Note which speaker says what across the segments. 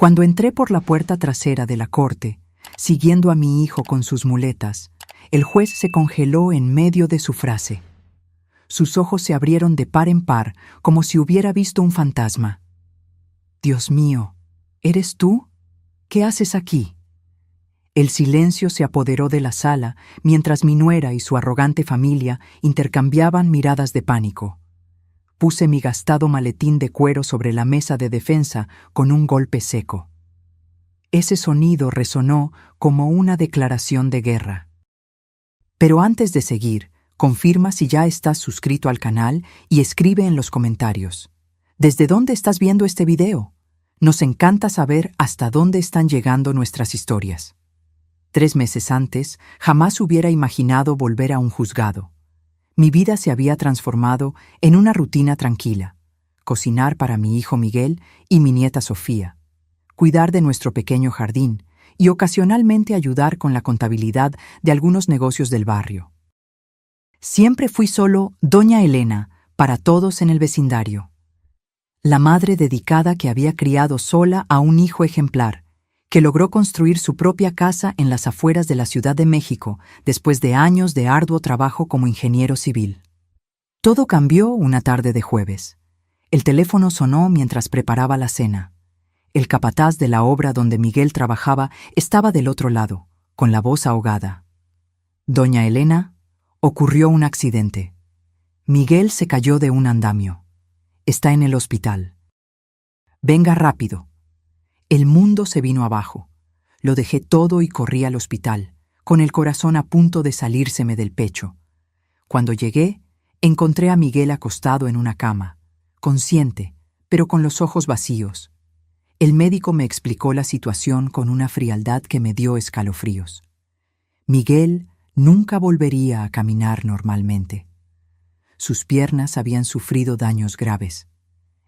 Speaker 1: Cuando entré por la puerta trasera de la corte, siguiendo a mi hijo con sus muletas, el juez se congeló en medio de su frase. Sus ojos se abrieron de par en par, como si hubiera visto un fantasma. «Dios mío, ¿eres tú? ¿Qué haces aquí?» El silencio se apoderó de la sala mientras mi nuera y su arrogante familia intercambiaban miradas de pánico. Puse mi gastado maletín de cuero sobre la mesa de defensa con un golpe seco. Ese sonido resonó como una declaración de guerra. Pero antes de seguir, confirma si ya estás suscrito al canal y escribe en los comentarios. ¿Desde dónde estás viendo este video? Nos encanta saber hasta dónde están llegando nuestras historias. 3 meses antes, jamás hubiera imaginado volver a un juzgado. Mi vida se había transformado en una rutina tranquila. Cocinar para mi hijo Miguel y mi nieta Sofía. Cuidar de nuestro pequeño jardín y ocasionalmente ayudar con la contabilidad de algunos negocios del barrio. Siempre fui solo Doña Elena para todos en el vecindario. La madre dedicada que había criado sola a un hijo ejemplar, que logró construir su propia casa en las afueras de la Ciudad de México después de años de arduo trabajo como ingeniero civil. Todo cambió una tarde de jueves. El teléfono sonó mientras preparaba la cena. El capataz de la obra donde Miguel trabajaba estaba del otro lado, con la voz ahogada. «Doña Elena, ocurrió un accidente. Miguel se cayó de un andamio. Está en el hospital. Venga rápido». El mundo se vino abajo. Lo dejé todo y corrí al hospital, con el corazón a punto de salírseme del pecho. Cuando llegué, encontré a Miguel acostado en una cama, consciente, pero con los ojos vacíos. El médico me explicó la situación con una frialdad que me dio escalofríos. Miguel nunca volvería a caminar normalmente. Sus piernas habían sufrido daños graves.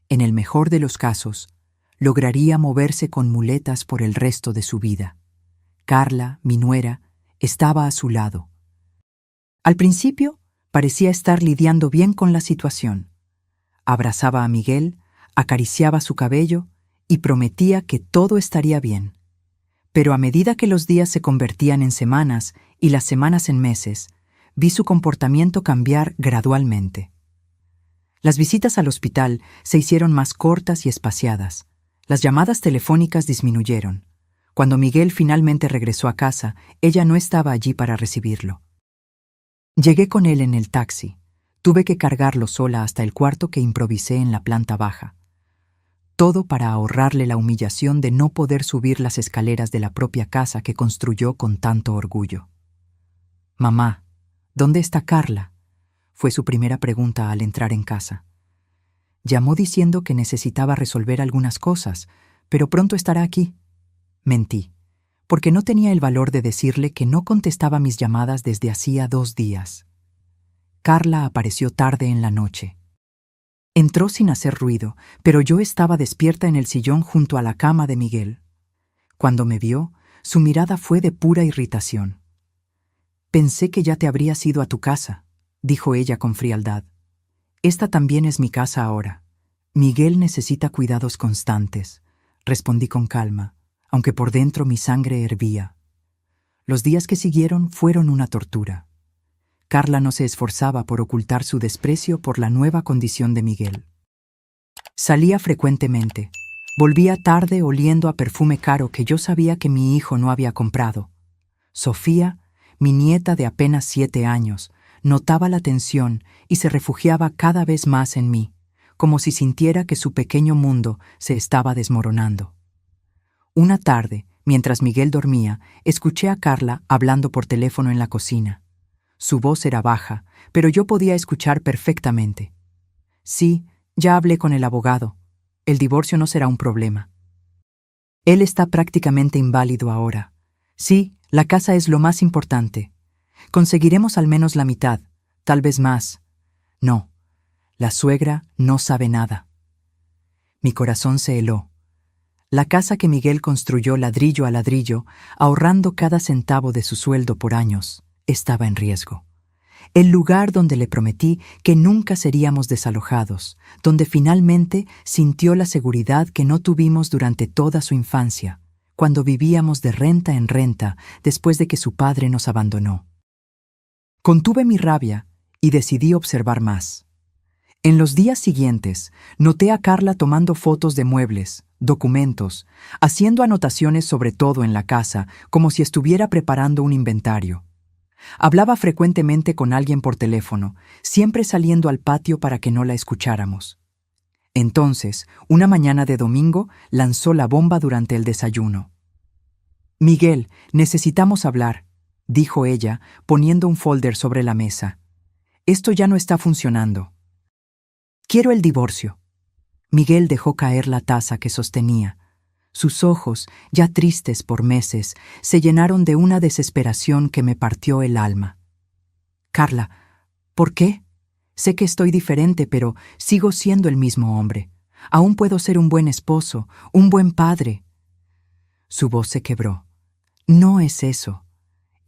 Speaker 1: En el mejor de los casos, lograría moverse con muletas por el resto de su vida. Carla, mi nuera, estaba a su lado. Al principio, parecía estar lidiando bien con la situación. Abrazaba a Miguel, acariciaba su cabello y prometía que todo estaría bien. Pero a medida que los días se convertían en semanas y las semanas en meses, vi su comportamiento cambiar gradualmente. Las visitas al hospital se hicieron más cortas y espaciadas. Las llamadas telefónicas disminuyeron. Cuando Miguel finalmente regresó a casa, ella no estaba allí para recibirlo. Llegué con él en el taxi. Tuve que cargarlo sola hasta el cuarto que improvisé en la planta baja. Todo para ahorrarle la humillación de no poder subir las escaleras de la propia casa que construyó con tanto orgullo. «Mamá, ¿dónde está Carla?», fue su primera pregunta al entrar en casa. Llamó diciendo que necesitaba resolver algunas cosas, pero pronto estará aquí. Mentí, porque no tenía el valor de decirle que no contestaba mis llamadas desde hacía 2 días. Carla apareció tarde en la noche. Entró sin hacer ruido, pero yo estaba despierta en el sillón junto a la cama de Miguel. Cuando me vio, su mirada fue de pura irritación. «Pensé que ya te habrías ido a tu casa», dijo ella con frialdad. «Esta también es mi casa ahora. Miguel necesita cuidados constantes», respondí con calma, aunque por dentro mi sangre hervía. Los días que siguieron fueron una tortura. Carla no se esforzaba por ocultar su desprecio por la nueva condición de Miguel. Salía frecuentemente. Volvía tarde oliendo a perfume caro que yo sabía que mi hijo no había comprado. Sofía, mi nieta de apenas 7 años, notaba la tensión y se refugiaba cada vez más en mí, como si sintiera que su pequeño mundo se estaba desmoronando. Una tarde, mientras Miguel dormía, escuché a Carla hablando por teléfono en la cocina. Su voz era baja, pero yo podía escuchar perfectamente. «Sí, ya hablé con el abogado. El divorcio no será un problema. Él está prácticamente inválido ahora. Sí, la casa es lo más importante. Conseguiremos al menos la mitad, tal vez más. No, la suegra no sabe nada». Mi corazón se heló. La casa que Miguel construyó ladrillo a ladrillo, ahorrando cada centavo de su sueldo por años, estaba en riesgo. el lugar donde le prometí que nunca seríamos desalojados, donde finalmente sintió la seguridad que no tuvimos durante toda su infancia, cuando vivíamos de renta en renta después de que su padre nos abandonó. Contuve mi rabia y decidí observar más. En los días siguientes, noté a Carla tomando fotos de muebles, documentos, haciendo anotaciones sobre todo en la casa, como si estuviera preparando un inventario. Hablaba frecuentemente con alguien por teléfono, siempre saliendo al patio para que no la escucháramos. Entonces, una mañana de domingo, lanzó la bomba durante el desayuno. «Miguel, necesitamos hablar», dijo ella, poniendo un folder sobre la mesa. «Esto ya no está funcionando. Quiero el divorcio». Miguel dejó caer la taza que sostenía. Sus ojos, ya tristes por meses, se llenaron de una desesperación que me partió el alma. «Carla, ¿por qué? Sé que estoy diferente, pero sigo siendo el mismo hombre. Aún puedo ser un buen esposo, un buen padre». Su voz se quebró. «No es eso»,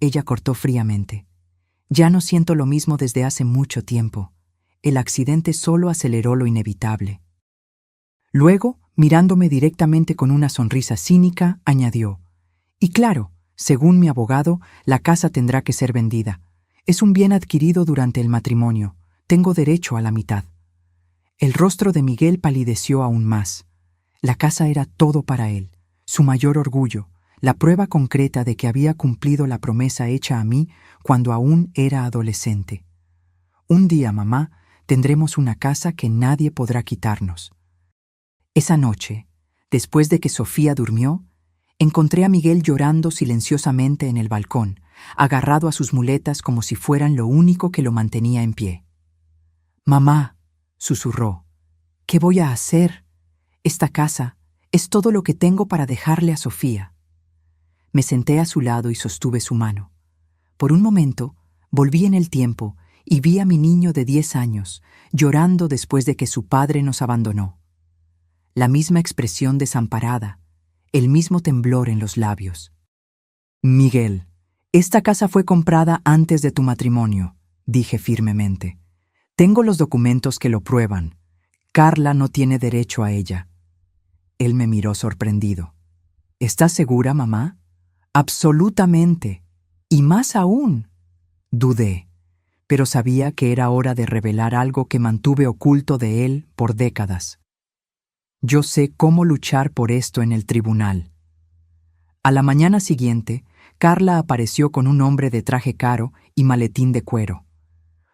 Speaker 1: ella cortó fríamente. «Ya no siento lo mismo desde hace mucho tiempo. El accidente solo aceleró lo inevitable». Luego, mirándome directamente con una sonrisa cínica, añadió: «Y claro, según mi abogado, la casa tendrá que ser vendida. Es un bien adquirido durante el matrimonio. Tengo derecho a la mitad». El rostro de Miguel palideció aún más. La casa era todo para él, su mayor orgullo, la prueba concreta de que había cumplido la promesa hecha a mí cuando aún era adolescente. «Un día, mamá, tendremos una casa que nadie podrá quitarnos». Esa noche, después de que Sofía durmió, encontré a Miguel llorando silenciosamente en el balcón, agarrado a sus muletas como si fueran lo único que lo mantenía en pie. «Mamá», susurró, «¿qué voy a hacer? Esta casa es todo lo que tengo para dejarle a Sofía». Me senté a su lado y sostuve su mano. Por un momento, volví en el tiempo y vi a mi niño de 10 años, llorando después de que su padre nos abandonó. La misma expresión desamparada, el mismo temblor en los labios. «Miguel, esta casa fue comprada antes de tu matrimonio», dije firmemente. «Tengo los documentos que lo prueban. Carla no tiene derecho a ella». Él me miró sorprendido. «¿Estás segura, mamá?» «Absolutamente. Y más aún». Dudé, pero sabía que era hora de revelar algo que mantuve oculto de él por décadas. «Yo sé cómo luchar por esto en el tribunal». A la mañana siguiente, Carla apareció con un hombre de traje caro y maletín de cuero.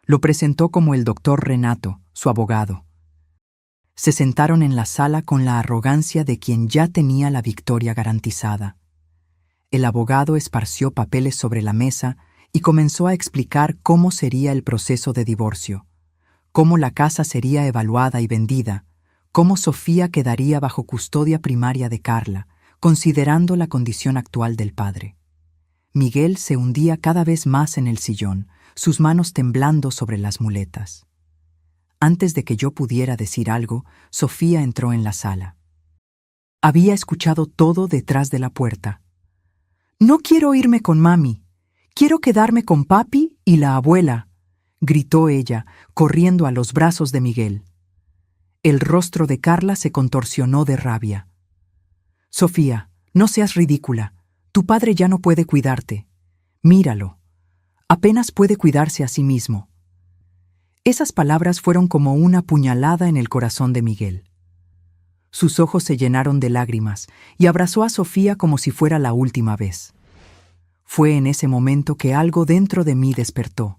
Speaker 1: Lo presentó como el doctor Renato, su abogado. Se sentaron en la sala con la arrogancia de quien ya tenía la victoria garantizada. El abogado esparció papeles sobre la mesa y comenzó a explicar cómo sería el proceso de divorcio, cómo la casa sería evaluada y vendida, cómo Sofía quedaría bajo custodia primaria de Carla, considerando la condición actual del padre. Miguel se hundía cada vez más en el sillón, sus manos temblando sobre las muletas. Antes de que yo pudiera decir algo, Sofía entró en la sala. Había escuchado todo detrás de la puerta. «No quiero irme con mami. Quiero quedarme con papi y la abuela», gritó ella, corriendo a los brazos de Miguel. El rostro de Carla se contorsionó de rabia. «Sofía, no seas ridícula. Tu padre ya no puede cuidarte. Míralo. Apenas puede cuidarse a sí mismo». Esas palabras fueron como una puñalada en el corazón de Miguel. Sus ojos se llenaron de lágrimas y abrazó a Sofía como si fuera la última vez. Fue en ese momento que algo dentro de mí despertó.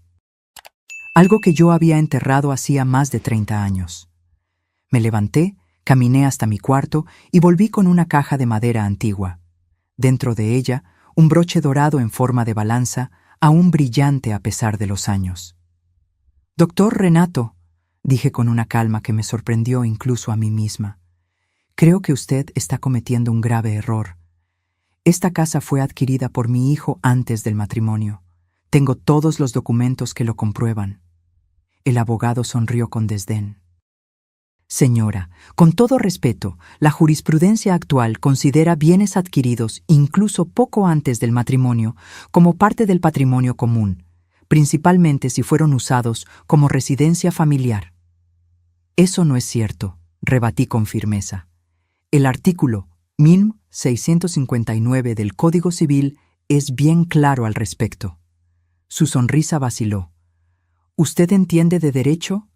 Speaker 1: Algo que yo había enterrado hacía más de 30 años. Me levanté, caminé hasta mi cuarto y volví con una caja de madera antigua. Dentro de ella, un broche dorado en forma de balanza, aún brillante a pesar de los años. «Doctor Renato», dije con una calma que me sorprendió incluso a mí misma, «creo que usted está cometiendo un grave error. Esta casa fue adquirida por mi hijo antes del matrimonio. Tengo todos los documentos que lo comprueban». El abogado sonrió con desdén. «Señora, con todo respeto, la jurisprudencia actual considera bienes adquiridos incluso poco antes del matrimonio como parte del patrimonio común. principalmente si fueron usados como residencia familiar. Eso no es cierto, rebatí con firmeza. El artículo 1659 del Código Civil es bien claro al respecto. Su sonrisa vaciló. ¿Usted entiende de derecho?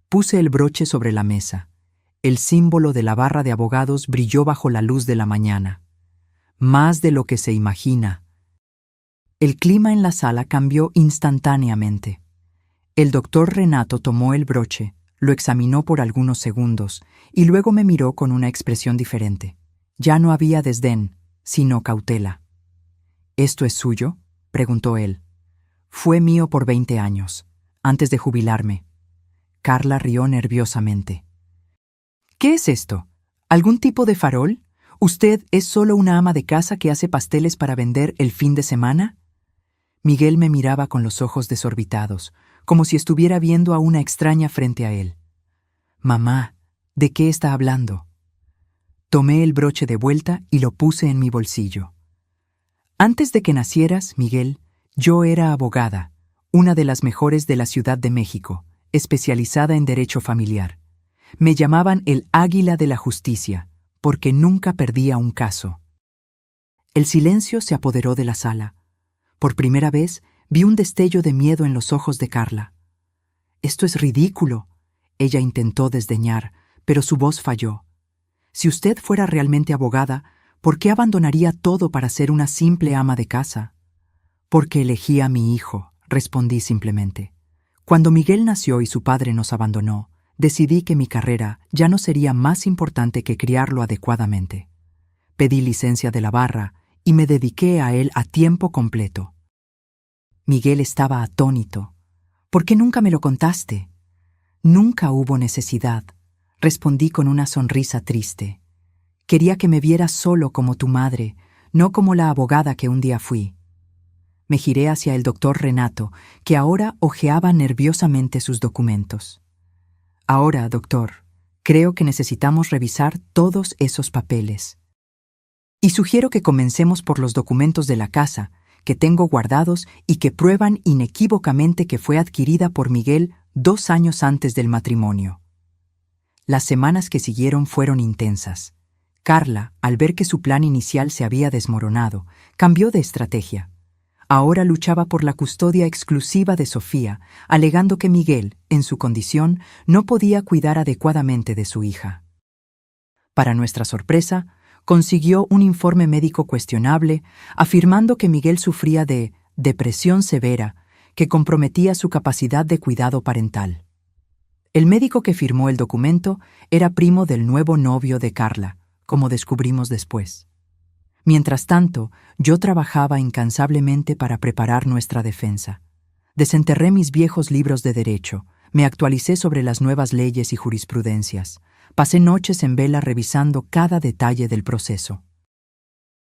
Speaker 1: Puse el broche sobre la mesa. El símbolo de la barra de abogados brilló bajo la luz de la mañana. Más de lo que se imagina. El clima en la sala cambió instantáneamente. El doctor Renato tomó el broche, lo examinó por algunos segundos y luego me miró con una expresión diferente. Ya no había desdén, sino cautela. ¿Esto es suyo?, preguntó él. Fue mío por 20 años, antes de jubilarme. Carla rió nerviosamente. ¿Qué es esto? ¿Algún tipo de farol? ¿Usted es solo una ama de casa que hace pasteles para vender el fin de semana? Miguel me miraba con los ojos desorbitados, como si estuviera viendo a una extraña frente a él. Mamá, ¿de qué está hablando? Tomé el broche de vuelta y lo puse en mi bolsillo. Antes de que nacieras, Miguel, yo era abogada, una de las mejores de la Ciudad de México, especializada en derecho familiar. Me llamaban el Águila de la Justicia, porque nunca perdía un caso. El silencio se apoderó de la sala. Por primera vez vi un destello de miedo en los ojos de Carla. «Esto es ridículo», ella intentó desdeñar, pero su voz falló. «Si usted fuera realmente abogada, ¿por qué abandonaría todo para ser una simple ama de casa?» «Porque elegí a mi hijo», respondí simplemente. «Cuando Miguel nació y su padre nos abandonó, decidí que mi carrera ya no sería más importante que criarlo adecuadamente. Pedí licencia de la barra y me dediqué a él a tiempo completo». Miguel estaba atónito. «¿Por qué nunca me lo contaste?» «Nunca hubo necesidad», respondí con una sonrisa triste. «Quería que me vieras solo como tu madre, no como la abogada que un día fui». Me giré hacia el doctor Renato, que ahora hojeaba nerviosamente sus documentos. «Ahora, doctor, creo que necesitamos revisar todos esos papeles. Y sugiero que comencemos por los documentos de la casa, que tengo guardados y que prueban inequívocamente que fue adquirida por Miguel 2 años antes del matrimonio». Las semanas que siguieron fueron intensas. Carla, al ver que su plan inicial se había desmoronado, cambió de estrategia. Ahora luchaba por la custodia exclusiva de Sofía, alegando que Miguel, en su condición, no podía cuidar adecuadamente de su hija. Para nuestra sorpresa, consiguió un informe médico cuestionable, afirmando que Miguel sufría de depresión severa que comprometía su capacidad de cuidado parental. El médico que firmó el documento era primo del nuevo novio de Carla, como descubrimos después. Mientras tanto, yo trabajaba incansablemente para preparar nuestra defensa. Desenterré mis viejos libros de derecho, me actualicé sobre las nuevas leyes y jurisprudencias, pasé noches en vela revisando cada detalle del proceso.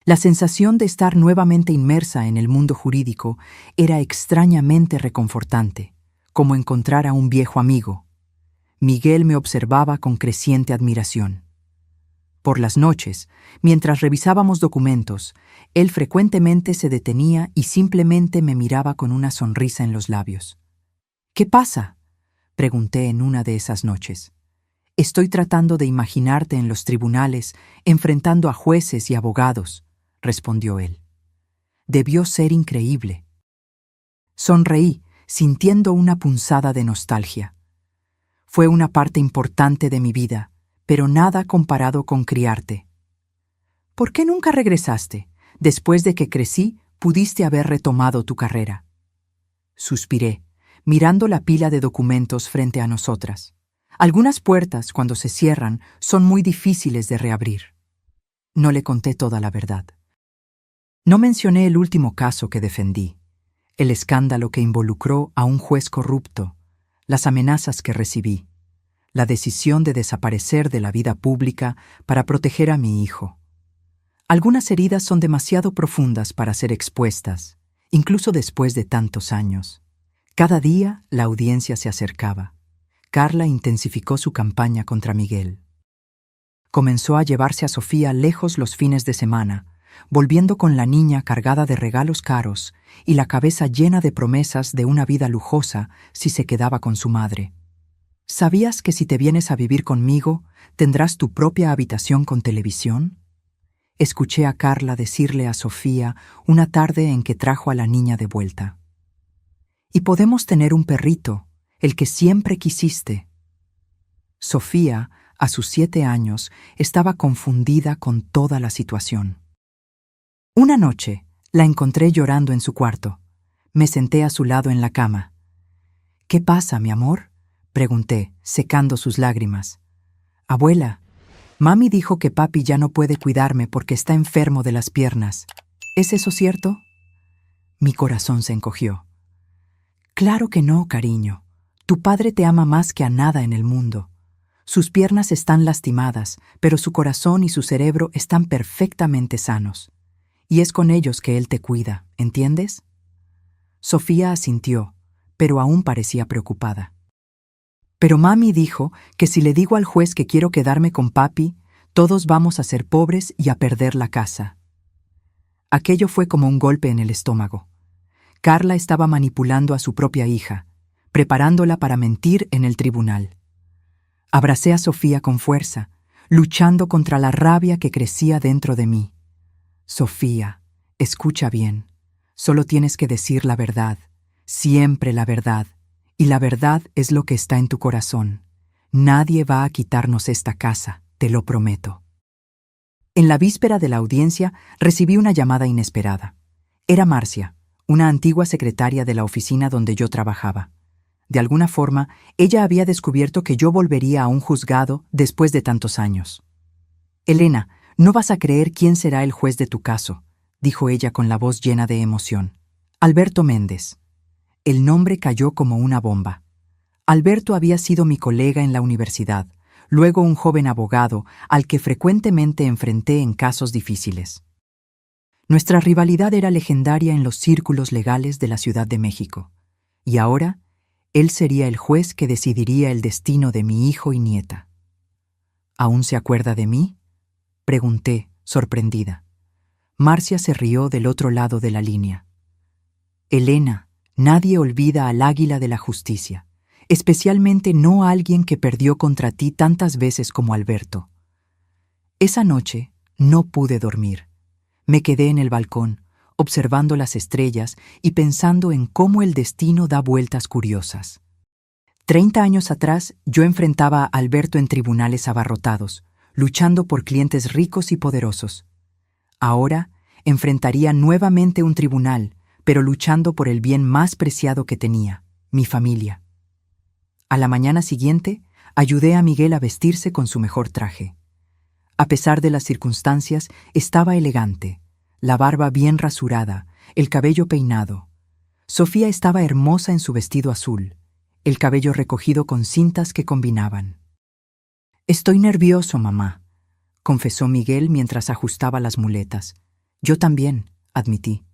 Speaker 1: La sensación de estar nuevamente inmersa en el mundo jurídico era extrañamente reconfortante, como encontrar a un viejo amigo. Miguel me observaba con creciente admiración. Por las noches, mientras revisábamos documentos, él frecuentemente se detenía y simplemente me miraba con una sonrisa en los labios. «¿Qué pasa?», pregunté en una de esas noches. «Estoy tratando de imaginarte en los tribunales, enfrentando a jueces y abogados», respondió él. Debió ser increíble. Sonreí, sintiendo una punzada de nostalgia. Fue una parte importante de mi vida, pero nada comparado con criarte. ¿Por qué nunca regresaste? Después de que crecí, pudiste haber retomado tu carrera. Suspiré, mirando la pila de documentos frente a nosotras. Algunas puertas, cuando se cierran, son muy difíciles de reabrir. No le conté toda la verdad. No mencioné el último caso que defendí, el escándalo que involucró a un juez corrupto, las amenazas que recibí, la decisión de desaparecer de la vida pública para proteger a mi hijo. Algunas heridas son demasiado profundas para ser expuestas, incluso después de tantos años. Cada día la audiencia se acercaba. Carla intensificó su campaña contra Miguel. Comenzó a llevarse a Sofía lejos los fines de semana, volviendo con la niña cargada de regalos caros y la cabeza llena de promesas de una vida lujosa si se quedaba con su madre. ¿Sabías que si te vienes a vivir conmigo, tendrás tu propia habitación con televisión? Escuché a Carla decirle a Sofía una tarde en que trajo a la niña de vuelta. Y podemos tener un perrito, el que siempre quisiste. Sofía, a sus 7 años, estaba confundida con toda la situación. Una noche, la encontré llorando en su cuarto. Me senté a su lado en la cama. «¿Qué pasa, mi amor?», pregunté, secando sus lágrimas. «Abuela, mami dijo que papi ya no puede cuidarme porque está enfermo de las piernas. ¿Es eso cierto?». Mi corazón se encogió. «Claro que no, cariño. Tu padre te ama más que a nada en el mundo. Sus piernas están lastimadas, pero su corazón y su cerebro están perfectamente sanos. Y es con ellos que él te cuida, ¿entiendes?». Sofía asintió, pero aún parecía preocupada. «Pero mami dijo que si le digo al juez que quiero quedarme con papi, todos vamos a ser pobres y a perder la casa». Aquello fue como un golpe en el estómago. Carla estaba manipulando a su propia hija, preparándola para mentir en el tribunal. Abracé a Sofía con fuerza, luchando contra la rabia que crecía dentro de mí. «Sofía, escucha bien. Solo tienes que decir la verdad, siempre la verdad. Y la verdad es lo que está en tu corazón. Nadie va a quitarnos esta casa, te lo prometo». En la víspera de la audiencia recibí una llamada inesperada. Era Marcia, una antigua secretaria de la oficina donde yo trabajaba. De alguna forma, ella había descubierto que yo volvería a un juzgado después de tantos años. «Elena, no vas a creer quién será el juez de tu caso», dijo ella con la voz llena de emoción. «Alberto Méndez». El nombre cayó como una bomba. Alberto había sido mi colega en la universidad, luego un joven abogado al que frecuentemente enfrenté en casos difíciles. Nuestra rivalidad era legendaria en los círculos legales de la Ciudad de México, y ahora él sería el juez que decidiría el destino de mi hijo y nieta. «¿Aún se acuerda de mí?», pregunté, sorprendida. Marcia se rió del otro lado de la línea. «Elena, nadie olvida al águila de la justicia, especialmente no a alguien que perdió contra ti tantas veces como Alberto». Esa noche no pude dormir. Me quedé en el balcón, observando las estrellas y pensando en cómo el destino da vueltas curiosas. 30 años atrás, yo enfrentaba a Alberto en tribunales abarrotados, luchando por clientes ricos y poderosos. Ahora, enfrentaría nuevamente un tribunal, pero luchando por el bien más preciado que tenía, mi familia. A la mañana siguiente, ayudé a Miguel a vestirse con su mejor traje. A pesar de las circunstancias, estaba elegante, la barba bien rasurada, el cabello peinado. Sofía estaba hermosa en su vestido azul, el cabello recogido con cintas que combinaban. «Estoy nervioso, mamá», confesó Miguel mientras ajustaba las muletas. «Yo también», admití,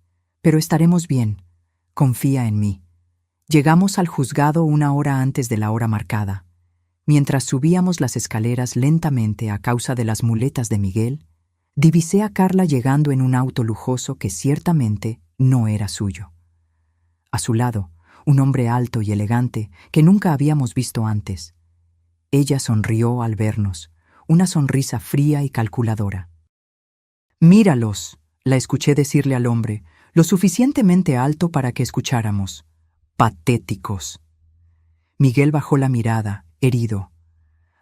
Speaker 1: «pero estaremos bien. Confía en mí». Llegamos al juzgado 1 hora antes de la hora marcada. Mientras subíamos las escaleras lentamente a causa de las muletas de Miguel, divisé a Carla llegando en un auto lujoso que ciertamente no era suyo. A su lado, un hombre alto y elegante que nunca habíamos visto antes. Ella sonrió al vernos, una sonrisa fría y calculadora. «Míralos», la escuché decirle al hombre, lo suficientemente alto para que escucháramos. «Patéticos». Miguel bajó la mirada, herido.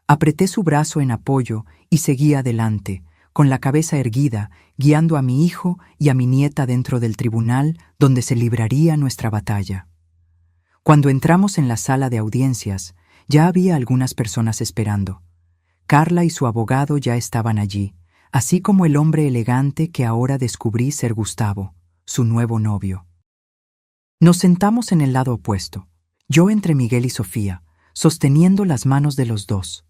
Speaker 1: Apreté su brazo en apoyo y seguí adelante, con la cabeza erguida, guiando a mi hijo y a mi nieta dentro del tribunal donde se libraría nuestra batalla. Cuando entramos en la sala de audiencias, ya había algunas personas esperando. Carla y su abogado ya estaban allí, así como el hombre elegante que ahora descubrí ser Gustavo, su nuevo novio. Nos sentamos en el lado opuesto, yo entre Miguel y Sofía, sosteniendo las manos de los dos.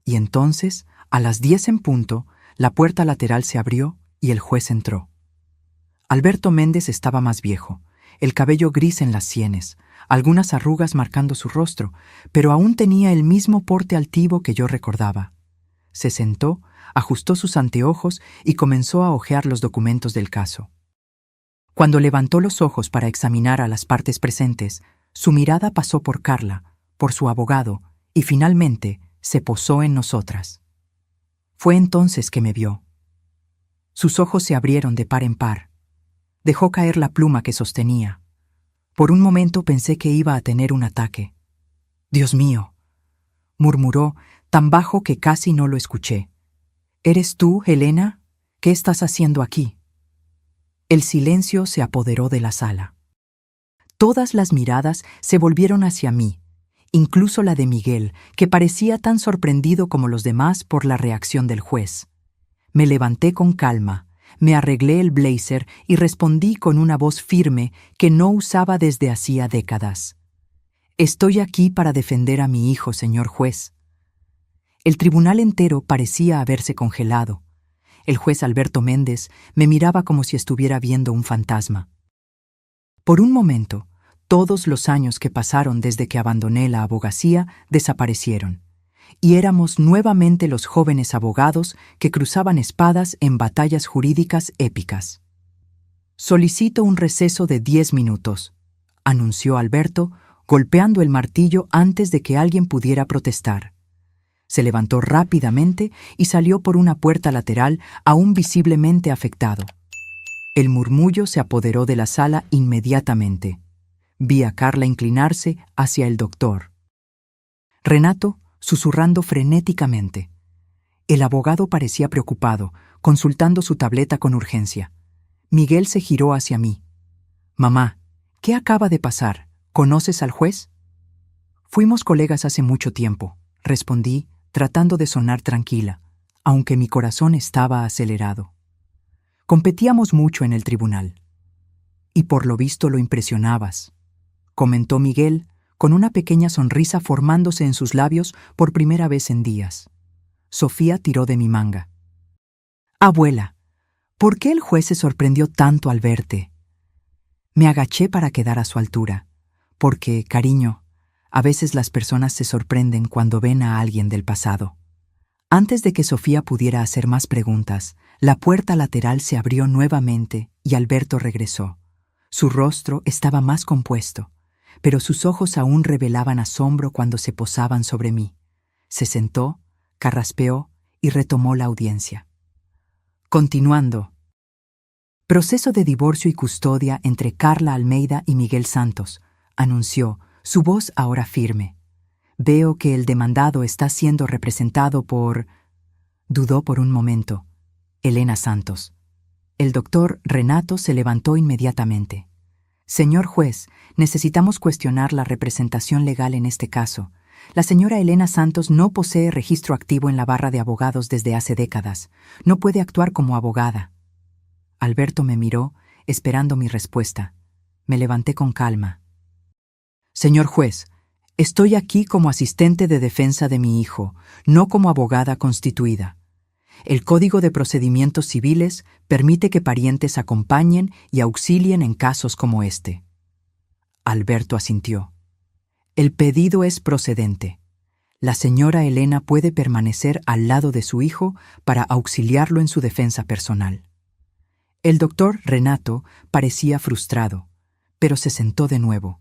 Speaker 1: Y entonces, a las 10 en punto, la puerta lateral se abrió y el juez entró. Alberto Méndez estaba más viejo, el cabello gris en las sienes, algunas arrugas marcando su rostro, pero aún tenía el mismo porte altivo que yo recordaba. Se sentó, ajustó sus anteojos y comenzó a hojear los documentos del caso. Cuando levantó los ojos para examinar a las partes presentes, su mirada pasó por Carla, por su abogado, y finalmente se posó en nosotras. Fue entonces que me vio. Sus ojos se abrieron de par en par. Dejó caer la pluma que sostenía. Por un momento pensé que iba a tener un ataque. «Dios mío», murmuró, tan bajo que casi no lo escuché. «¿Eres tú, Helena? ¿Qué estás haciendo aquí?» El silencio se apoderó de la sala. Todas las miradas se volvieron hacia mí, incluso la de Miguel, que parecía tan sorprendido como los demás por la reacción del juez. Me levanté con calma, me arreglé el blazer y respondí con una voz firme que no usaba desde hacía décadas. «Estoy aquí para defender a mi hijo, señor juez». El tribunal entero parecía haberse congelado. El juez Alberto Méndez me miraba como si estuviera viendo un fantasma. Por un momento, todos los años que pasaron desde que abandoné la abogacía desaparecieron, y éramos nuevamente los jóvenes abogados que cruzaban espadas en batallas jurídicas épicas. «Solicito un receso de 10 minutos», anunció Alberto, golpeando el martillo antes de que alguien pudiera protestar. Se levantó rápidamente y salió por una puerta lateral aún visiblemente afectado. El murmullo se apoderó de la sala inmediatamente. Vi a Carla inclinarse hacia el doctor. Renato susurrando frenéticamente. El abogado parecía preocupado, consultando su tableta con urgencia. Miguel se giró hacia mí. «Mamá, ¿qué acaba de pasar? ¿Conoces al juez?» «Fuimos colegas hace mucho tiempo», respondí, tratando de sonar tranquila, aunque mi corazón estaba acelerado. «Competíamos mucho en el tribunal. Y por lo visto lo impresionabas», comentó Miguel, con una pequeña sonrisa formándose en sus labios por primera vez en días. Sofía tiró de mi manga. «Abuela, ¿por qué el juez se sorprendió tanto al verte?» Me agaché para quedar a su altura, porque, cariño, a veces las personas se sorprenden cuando ven a alguien del pasado. Antes de que Sofía pudiera hacer más preguntas, la puerta lateral se abrió nuevamente y Alberto regresó. Su rostro estaba más compuesto, pero sus ojos aún revelaban asombro cuando se posaban sobre mí. Se sentó, carraspeó y retomó la audiencia. Continuando. «Proceso de divorcio y custodia entre Carla Almeida y Miguel Santos», anunció, su voz ahora firme. «Veo que el demandado está siendo representado por...» Dudó por un momento. «Helena Santos». El doctor Renato se levantó inmediatamente. «Señor juez, necesitamos cuestionar la representación legal en este caso. La señora Helena Santos no posee registro activo en la barra de abogados desde hace décadas. No puede actuar como abogada». Alberto me miró, esperando mi respuesta. Me levanté con calma. «Señor juez, estoy aquí como asistente de defensa de mi hijo, no como abogada constituida. El Código de Procedimientos Civiles permite que parientes acompañen y auxilien en casos como este». Alberto asintió. «El pedido es procedente. La señora Helena puede permanecer al lado de su hijo para auxiliarlo en su defensa personal». El doctor Renato parecía frustrado, pero se sentó de nuevo.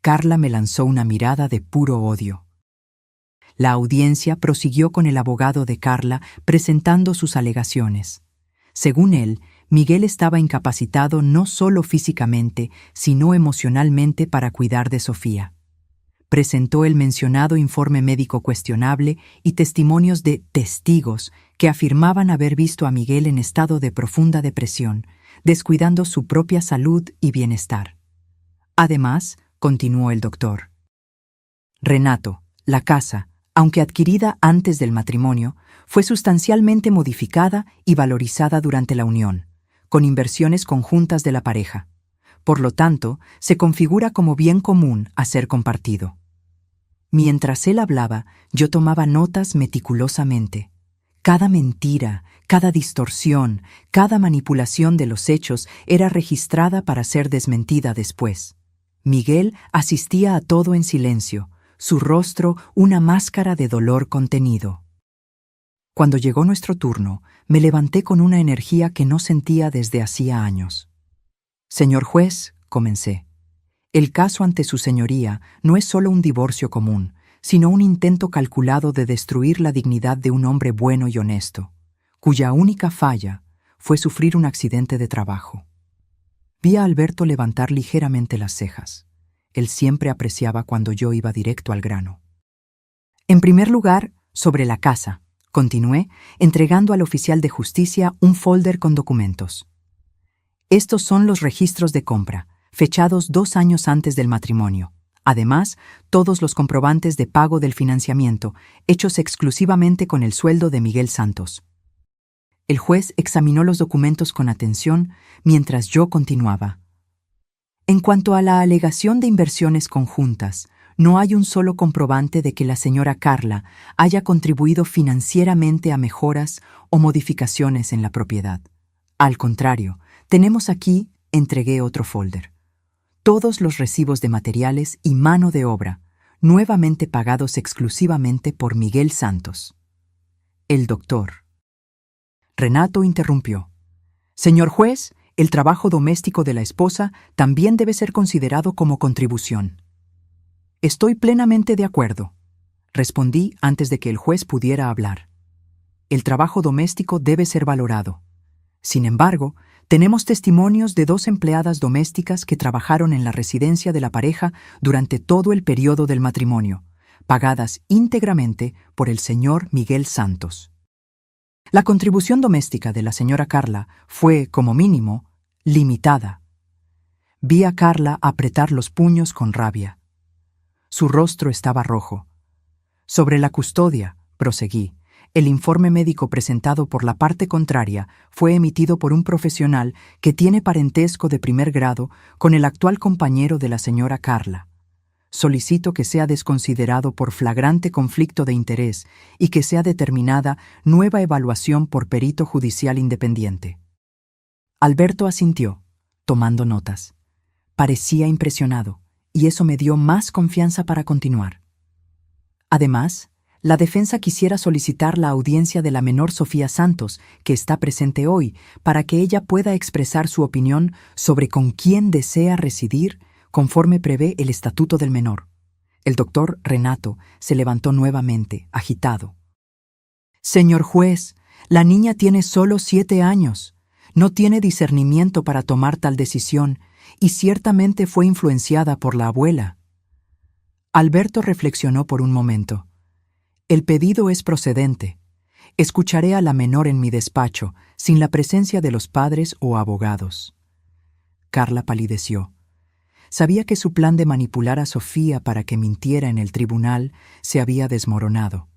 Speaker 1: Carla me lanzó una mirada de puro odio. La audiencia prosiguió con el abogado de Carla presentando sus alegaciones. Según él, Miguel estaba incapacitado no solo físicamente, sino emocionalmente para cuidar de Sofía. Presentó el mencionado informe médico cuestionable y testimonios de testigos que afirmaban haber visto a Miguel en estado de profunda depresión, descuidando su propia salud y bienestar. Además, continuó el doctor, «Renato, la casa, aunque adquirida antes del matrimonio, fue sustancialmente modificada y valorizada durante la unión, con inversiones conjuntas de la pareja. Por lo tanto, se configura como bien común a ser compartido». Mientras él hablaba, yo tomaba notas meticulosamente. Cada mentira, cada distorsión, cada manipulación de los hechos era registrada para ser desmentida después. Miguel asistía a todo en silencio, su rostro una máscara de dolor contenido. Cuando llegó nuestro turno, me levanté con una energía que no sentía desde hacía años. Señor juez, comencé, el caso ante su señoría no es solo un divorcio común, sino un intento calculado de destruir la dignidad de un hombre bueno y honesto, cuya única falla fue sufrir un accidente de trabajo. Vi a Alberto levantar ligeramente las cejas. Él siempre apreciaba cuando yo iba directo al grano. En primer lugar, sobre la casa, continué, entregando al oficial de justicia un folder con documentos. Estos son los registros de compra, fechados 2 años antes del matrimonio. Además, todos los comprobantes de pago del financiamiento, hechos exclusivamente con el sueldo de Miguel Santos. El juez examinó los documentos con atención mientras yo continuaba. En cuanto a la alegación de inversiones conjuntas, no hay un solo comprobante de que la señora Carla haya contribuido financieramente a mejoras o modificaciones en la propiedad. Al contrario, tenemos aquí, entregué otro folder, todos los recibos de materiales y mano de obra, nuevamente pagados exclusivamente por Miguel Santos. El doctor Renato interrumpió. Señor juez, el trabajo doméstico de la esposa también debe ser considerado como contribución. Estoy plenamente de acuerdo, respondí antes de que el juez pudiera hablar. El trabajo doméstico debe ser valorado. Sin embargo, tenemos testimonios de 2 empleadas domésticas que trabajaron en la residencia de la pareja durante todo el periodo del matrimonio, pagadas íntegramente por el señor Miguel Santos. La contribución doméstica de la señora Carla fue, como mínimo, limitada. Vi a Carla apretar los puños con rabia. Su rostro estaba rojo. Sobre la custodia, proseguí, el informe médico presentado por la parte contraria fue emitido por un profesional que tiene parentesco de primer grado con el actual compañero de la señora Carla. Solicito que sea desconsiderado por flagrante conflicto de interés y que sea determinada nueva evaluación por perito judicial independiente. Alberto asintió, tomando notas. Parecía impresionado, y eso me dio más confianza para continuar. Además, la defensa quisiera solicitar la audiencia de la menor Sofía Santos, que está presente hoy, para que ella pueda expresar su opinión sobre con quién desea residir conforme prevé el estatuto del menor. El doctor Renato se levantó nuevamente, agitado. Señor juez, la niña tiene solo 7 años. No tiene discernimiento para tomar tal decisión y ciertamente fue influenciada por la abuela. Alberto reflexionó por un momento. El pedido es procedente. Escucharé a la menor en mi despacho, sin la presencia de los padres o abogados. Carla palideció. Sabía que su plan de manipular a Sofía para que mintiera en el tribunal se había desmoronado.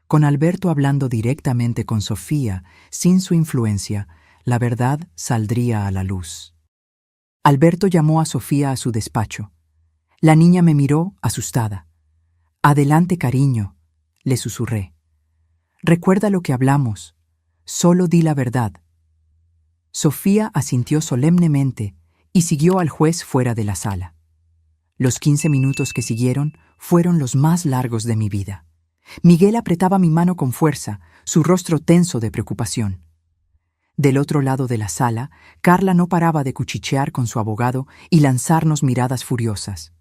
Speaker 1: Con Alberto hablando directamente con Sofía, sin su influencia, la verdad saldría a la luz. Alberto llamó a Sofía a su despacho. La niña me miró, asustada. «Adelante, cariño», le susurré. «Recuerda lo que hablamos. Solo di la verdad». Sofía asintió solemnemente y siguió al juez fuera de la sala. Los 15 minutos que siguieron fueron los más largos de mi vida. Miguel apretaba mi mano con fuerza, su rostro tenso de preocupación. Del otro lado de la sala, Carla no paraba de cuchichear con su abogado y lanzarnos miradas furiosas.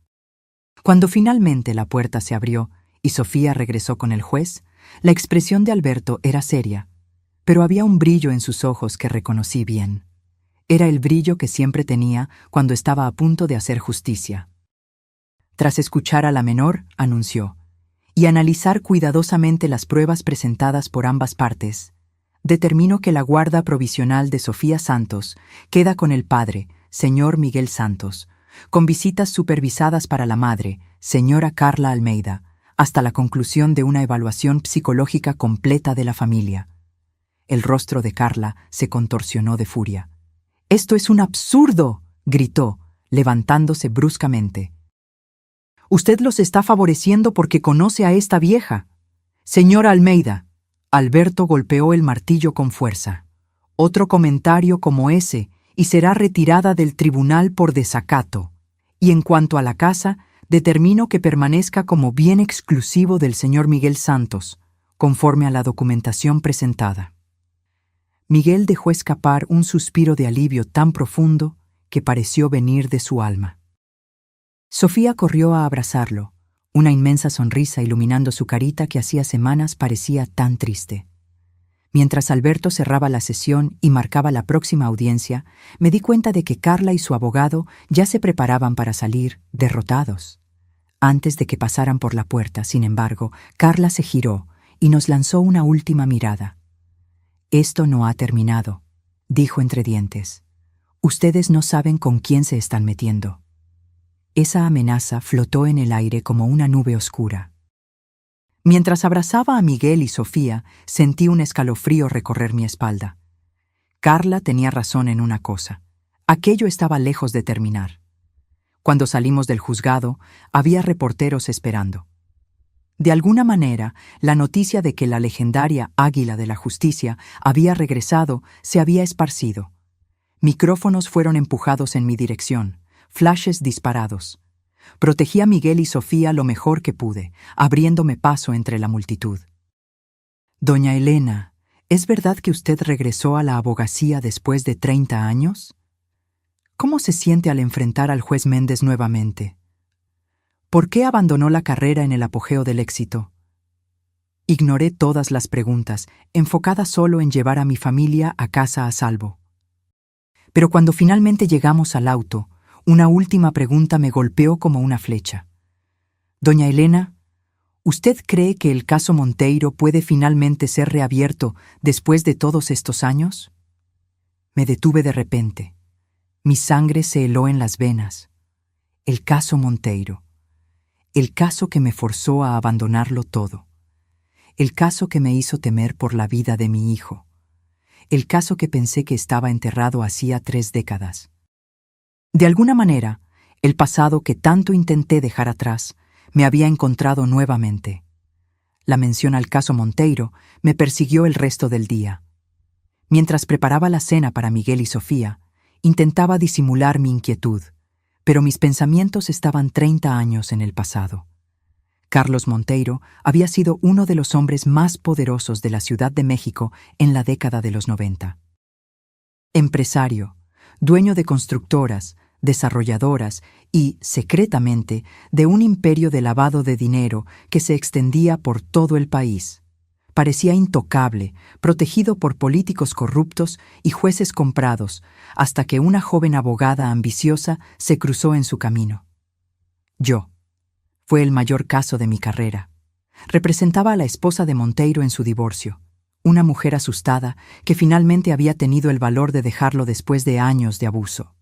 Speaker 1: Cuando finalmente la puerta se abrió y Sofía regresó con el juez, la expresión de Alberto era seria, pero había un brillo en sus ojos que reconocí bien. Era el brillo que siempre tenía cuando estaba a punto de hacer justicia. Tras escuchar a la menor, anunció, y analizar cuidadosamente las pruebas presentadas por ambas partes, determino que la guarda provisional de Sofía Santos queda con el padre, señor Miguel Santos, con visitas supervisadas para la madre, señora Carla Almeida, hasta la conclusión de una evaluación psicológica completa de la familia. El rostro de Carla se contorsionó de furia. «¡Esto es un absurdo!», gritó, levantándose bruscamente. «Usted los está favoreciendo porque conoce a esta vieja. Señora Almeida». Alberto golpeó el martillo con fuerza. «Otro comentario como ese y será retirada del tribunal por desacato. Y en cuanto a la casa, determino que permanezca como bien exclusivo del señor Miguel Santos. conforme a la documentación presentada. Miguel dejó escapar un suspiro de alivio tan profundo que pareció venir de su alma. Sofía corrió a abrazarlo, una inmensa sonrisa iluminando su carita que hacía semanas parecía tan triste. Mientras Alberto cerraba la sesión y marcaba la próxima audiencia, me di cuenta de que Carla y su abogado ya se preparaban para salir, derrotados. Antes de que pasaran por la puerta, sin embargo, Carla se giró y nos lanzó una última mirada. «Esto no ha terminado», dijo entre dientes. «Ustedes no saben con quién se están metiendo». Esa amenaza flotó en el aire como una nube oscura. Mientras abrazaba a Miguel y Sofía, sentí un escalofrío recorrer mi espalda. Carla tenía razón en una cosa. Aquello estaba lejos de terminar. Cuando salimos del juzgado, había reporteros esperando. De alguna manera, la noticia de que la legendaria Águila de la Justicia había regresado se había esparcido. Micrófonos fueron empujados en mi dirección, flashes disparados. Protegí a Miguel y Sofía lo mejor que pude, abriéndome paso entre la multitud. «Doña Elena, ¿es verdad que usted regresó a la abogacía después de 30 años? ¿Cómo se siente al enfrentar al juez Méndez nuevamente? ¿Por qué abandonó la carrera en el apogeo del éxito?» Ignoré todas las preguntas, enfocada solo en llevar a mi familia a casa a salvo. Pero cuando finalmente llegamos al auto, una última pregunta me golpeó como una flecha. «Doña Elena, ¿usted cree que el caso Monteiro puede finalmente ser reabierto después de todos estos años?» Me detuve de repente. Mi sangre se heló en las venas. El caso Monteiro. El caso que me forzó a abandonarlo todo. El caso que me hizo temer por la vida de mi hijo. El caso que pensé que estaba enterrado hacía 3 décadas. De alguna manera, el pasado que tanto intenté dejar atrás me había encontrado nuevamente. La mención al caso Monteiro me persiguió el resto del día. Mientras preparaba la cena para Miguel y Sofía, intentaba disimular mi inquietud, pero mis pensamientos estaban 30 años en el pasado. Carlos Monteiro había sido uno de los hombres más poderosos de la Ciudad de México en la década de los 90. Empresario, dueño de constructoras, desarrolladoras y, secretamente, de un imperio de lavado de dinero que se extendía por todo el país. Parecía intocable, protegido por políticos corruptos y jueces comprados, hasta que una joven abogada ambiciosa se cruzó en su camino. Yo. Fue el mayor caso de mi carrera. Representaba a la esposa de Monteiro en su divorcio, una mujer asustada que finalmente había tenido el valor de dejarlo después de años de abuso.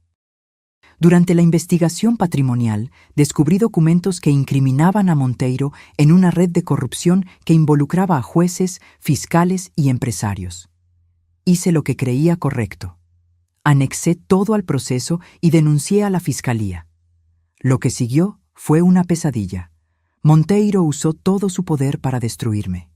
Speaker 1: Durante la investigación patrimonial, descubrí documentos que incriminaban a Monteiro en una red de corrupción que involucraba a jueces, fiscales y empresarios. Hice lo que creía correcto. Anexé todo al proceso y denuncié a la fiscalía. Lo que siguió fue una pesadilla. Monteiro usó todo su poder para destruirme.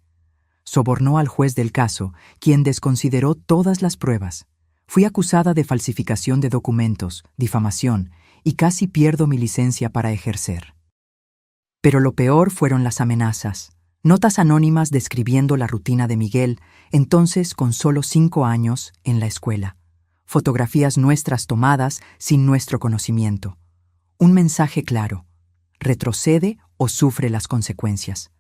Speaker 1: Sobornó al juez del caso, quien desconsideró todas las pruebas. Fui acusada de falsificación de documentos, difamación, y casi pierdo mi licencia para ejercer. Pero lo peor fueron las amenazas, notas anónimas describiendo la rutina de Miguel, entonces con solo 5 años, en la escuela. Fotografías nuestras tomadas sin nuestro conocimiento. Un mensaje claro: retrocede o sufre las consecuencias.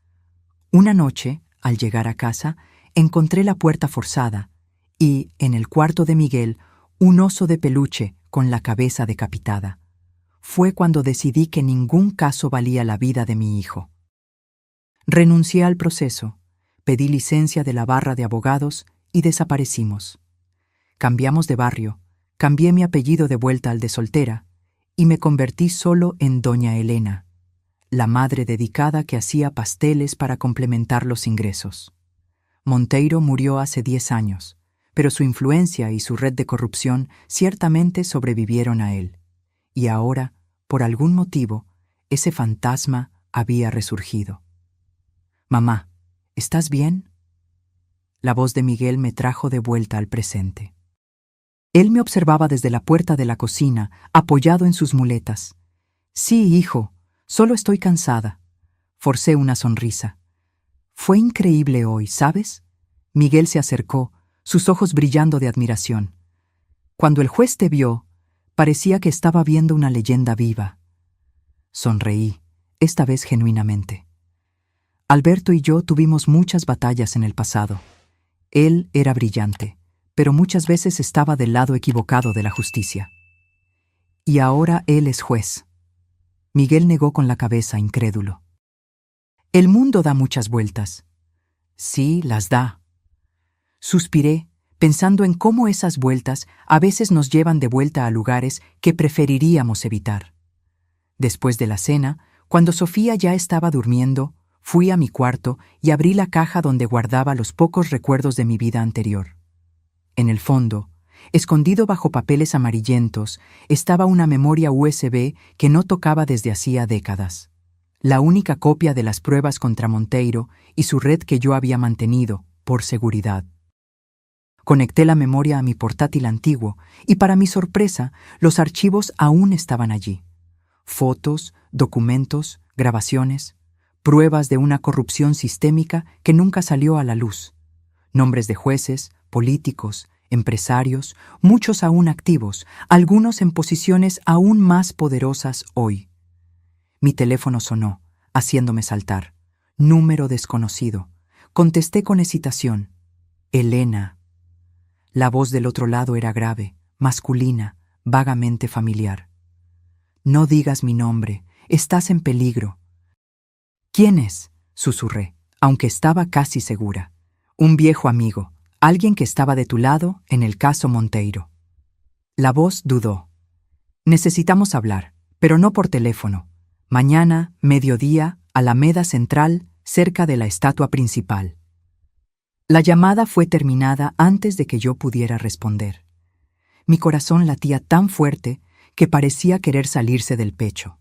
Speaker 1: Una noche, al llegar a casa, encontré la puerta forzada y, en el cuarto de Miguel, un oso de peluche con la cabeza decapitada. Fue cuando decidí que ningún caso valía la vida de mi hijo. Renuncié al proceso, pedí licencia de la barra de abogados y desaparecimos. Cambiamos de barrio, cambié mi apellido de vuelta al de soltera y me convertí solo en Doña Elena, la madre dedicada que hacía pasteles para complementar los ingresos. Monteiro murió hace 10 años. Pero su influencia y su red de corrupción ciertamente sobrevivieron a él. Y ahora, por algún motivo, ese fantasma había resurgido. «Mamá, ¿estás bien?» La voz de Miguel me trajo de vuelta al presente. Él me observaba desde la puerta de la cocina, apoyado en sus muletas. «Sí, hijo, solo estoy cansada». Forcé una sonrisa. Fue increíble hoy, ¿sabes? Miguel se acercó, sus ojos brillando de admiración. Cuando el juez te vio, parecía que estaba viendo una leyenda viva. Sonreí, esta vez genuinamente. Alberto y yo tuvimos muchas batallas en el pasado. Él era brillante, pero muchas veces estaba del lado equivocado de la justicia. Y ahora él es juez. Miguel negó con la cabeza, incrédulo. El mundo da muchas vueltas. Sí, las da. Suspiré, pensando en cómo esas vueltas a veces nos llevan de vuelta a lugares que preferiríamos evitar. Después de la cena, cuando Sofía ya estaba durmiendo, fui a mi cuarto y abrí la caja donde guardaba los pocos recuerdos de mi vida anterior. En el fondo, escondido bajo papeles amarillentos, estaba una memoria USB que no tocaba desde hacía décadas. La única copia de las pruebas contra Monteiro y su red que yo había mantenido, por seguridad. Conecté la memoria a mi portátil antiguo y, para mi sorpresa, los archivos aún estaban allí. Fotos, documentos, grabaciones, pruebas de una corrupción sistémica que nunca salió a la luz. Nombres de jueces, políticos, empresarios, muchos aún activos, algunos en posiciones aún más poderosas hoy. Mi teléfono sonó, haciéndome saltar. Número desconocido. Contesté con hesitación. Elena. La voz del otro lado era grave, masculina, vagamente familiar. No digas mi nombre, estás en peligro. ¿Quién es?, susurré, aunque estaba casi segura. Un viejo amigo, alguien que estaba de tu lado en el caso Monteiro. La voz dudó. Necesitamos hablar, pero no por teléfono. Mañana, mediodía, Alameda Central, cerca de la estatua principal. La llamada fue terminada antes de que yo pudiera responder. Mi corazón latía tan fuerte que parecía querer salirse del pecho.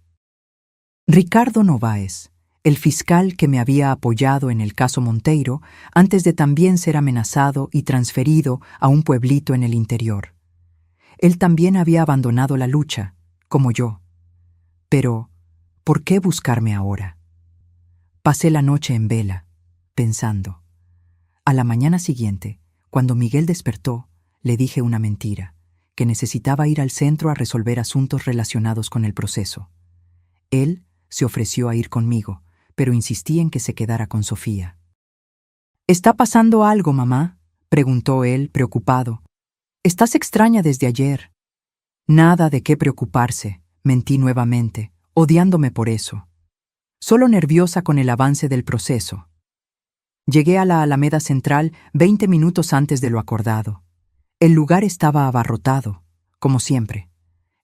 Speaker 1: Ricardo Novaes, el fiscal que me había apoyado en el caso Monteiro, antes de también ser amenazado y transferido a un pueblito en el interior. Él también había abandonado la lucha, como yo. Pero, ¿por qué buscarme ahora? Pasé la noche en vela, pensando. A la mañana siguiente, cuando Miguel despertó, le dije una mentira, que necesitaba ir al centro a resolver asuntos relacionados con el proceso. Él se ofreció a ir conmigo, pero insistí en que se quedara con Sofía. ¿Está pasando algo, mamá?, preguntó él, preocupado. Estás extraña desde ayer. Nada de qué preocuparse, mentí nuevamente, odiándome por eso. Solo nerviosa con el avance del proceso. Llegué a la Alameda Central 20 minutos antes de lo acordado. El lugar estaba abarrotado, como siempre.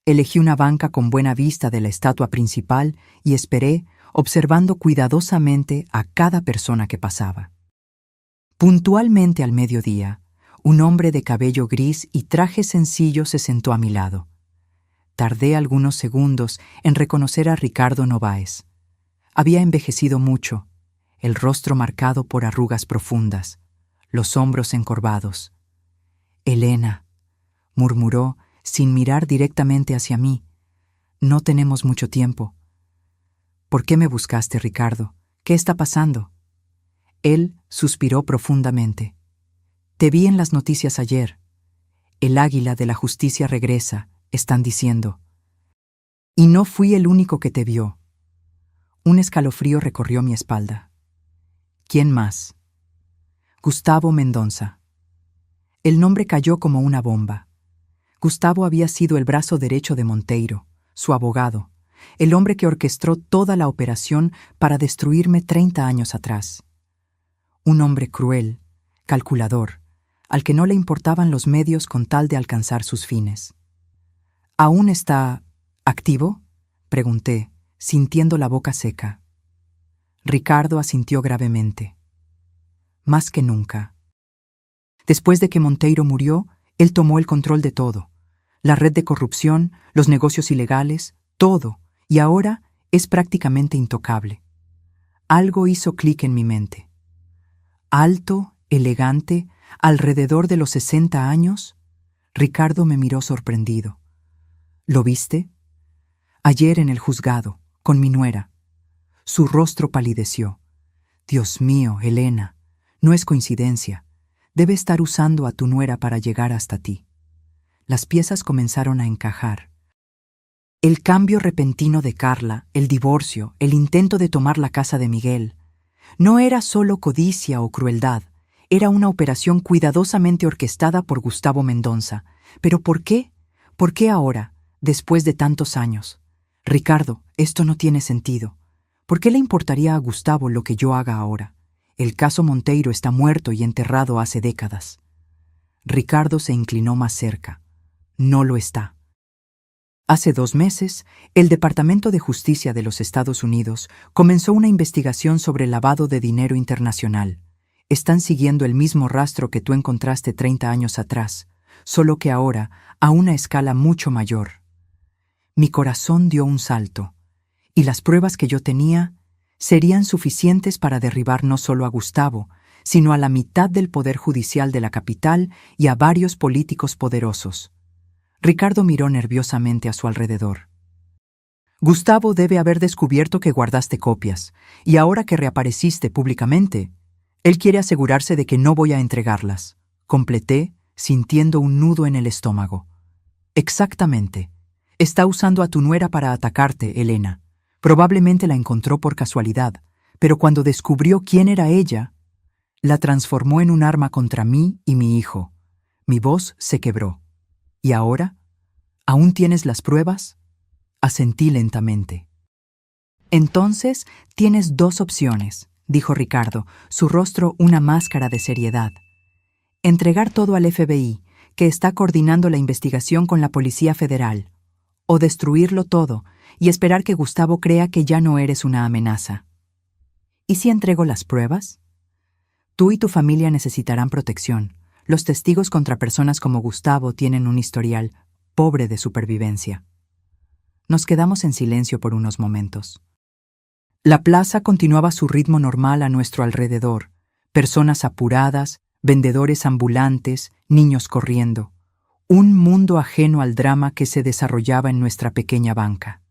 Speaker 1: Elegí una banca con buena vista de la estatua principal y esperé, observando cuidadosamente a cada persona que pasaba. Puntualmente al mediodía, un hombre de cabello gris y traje sencillo se sentó a mi lado. Tardé algunos segundos en reconocer a Ricardo Novaes. Había envejecido mucho, el rostro marcado por arrugas profundas, los hombros encorvados. Elena, murmuró, sin mirar directamente hacia mí. No tenemos mucho tiempo. ¿Por qué me buscaste, Ricardo? ¿Qué está pasando? Él suspiró profundamente. Te vi en las noticias ayer. El águila de la justicia regresa, están diciendo. Y no fui el único que te vio. Un escalofrío recorrió mi espalda. ¿Quién más? Gustavo Mendonça. El nombre cayó como una bomba. Gustavo había sido el brazo derecho de Monteiro, su abogado, el hombre que orquestó toda la operación para destruirme 30 años atrás. Un hombre cruel, calculador, al que no le importaban los medios con tal de alcanzar sus fines. ¿Aún está activo?, pregunté, sintiendo la boca seca. Ricardo asintió gravemente. Más que nunca. Después de que Monteiro murió, él tomó el control de todo. La red de corrupción, los negocios ilegales, todo, y ahora es prácticamente intocable. Algo hizo clic en mi mente. Alto, elegante, alrededor de los 60 años, Ricardo me miró sorprendido. ¿Lo viste? Ayer en el juzgado, con mi nuera. Su rostro palideció. Dios mío, Elena, no es coincidencia. Debe estar usando a tu nuera para llegar hasta ti. Las piezas comenzaron a encajar. El cambio repentino de Carla, el divorcio, el intento de tomar la casa de Miguel, no era solo codicia o crueldad, era una operación cuidadosamente orquestada por Gustavo Mendonça. ¿Pero por qué? ¿Por qué ahora, después de tantos años? Ricardo, esto no tiene sentido. ¿Por qué le importaría a Gustavo lo que yo haga ahora? El caso Monteiro está muerto y enterrado hace décadas. Ricardo se inclinó más cerca. No lo está. Hace 2 meses, el Departamento de Justicia de los Estados Unidos comenzó una investigación sobre lavado de dinero internacional. Están siguiendo el mismo rastro que tú encontraste 30 años atrás, solo que ahora a una escala mucho mayor. Mi corazón dio un salto, y las pruebas que yo tenía serían suficientes para derribar no solo a Gustavo, sino a la mitad del poder judicial de la capital y a varios políticos poderosos. Ricardo miró nerviosamente a su alrededor. Gustavo debe haber descubierto que guardaste copias, y ahora que reapareciste públicamente, él quiere asegurarse de que no voy a entregarlas. Completé, sintiendo un nudo en el estómago. Exactamente. Está usando a tu nuera para atacarte, Elena. Probablemente la encontró por casualidad, pero cuando descubrió quién era ella, la transformó en un arma contra mí y mi hijo. Mi voz se quebró. ¿Y ahora? ¿Aún tienes las pruebas? Asentí lentamente. Entonces, tienes 2 opciones, dijo Ricardo, su rostro una máscara de seriedad. Entregar todo al FBI, que está coordinando la investigación con la Policía Federal, o destruirlo todo y esperar que Gustavo crea que ya no eres una amenaza. ¿Y si entrego las pruebas? Tú y tu familia necesitarán protección. Los testigos contra personas como Gustavo tienen un historial pobre de supervivencia. Nos quedamos en silencio por unos momentos. La plaza continuaba su ritmo normal a nuestro alrededor. Personas apuradas, vendedores ambulantes, niños corriendo. Un mundo ajeno al drama que se desarrollaba en nuestra pequeña banca.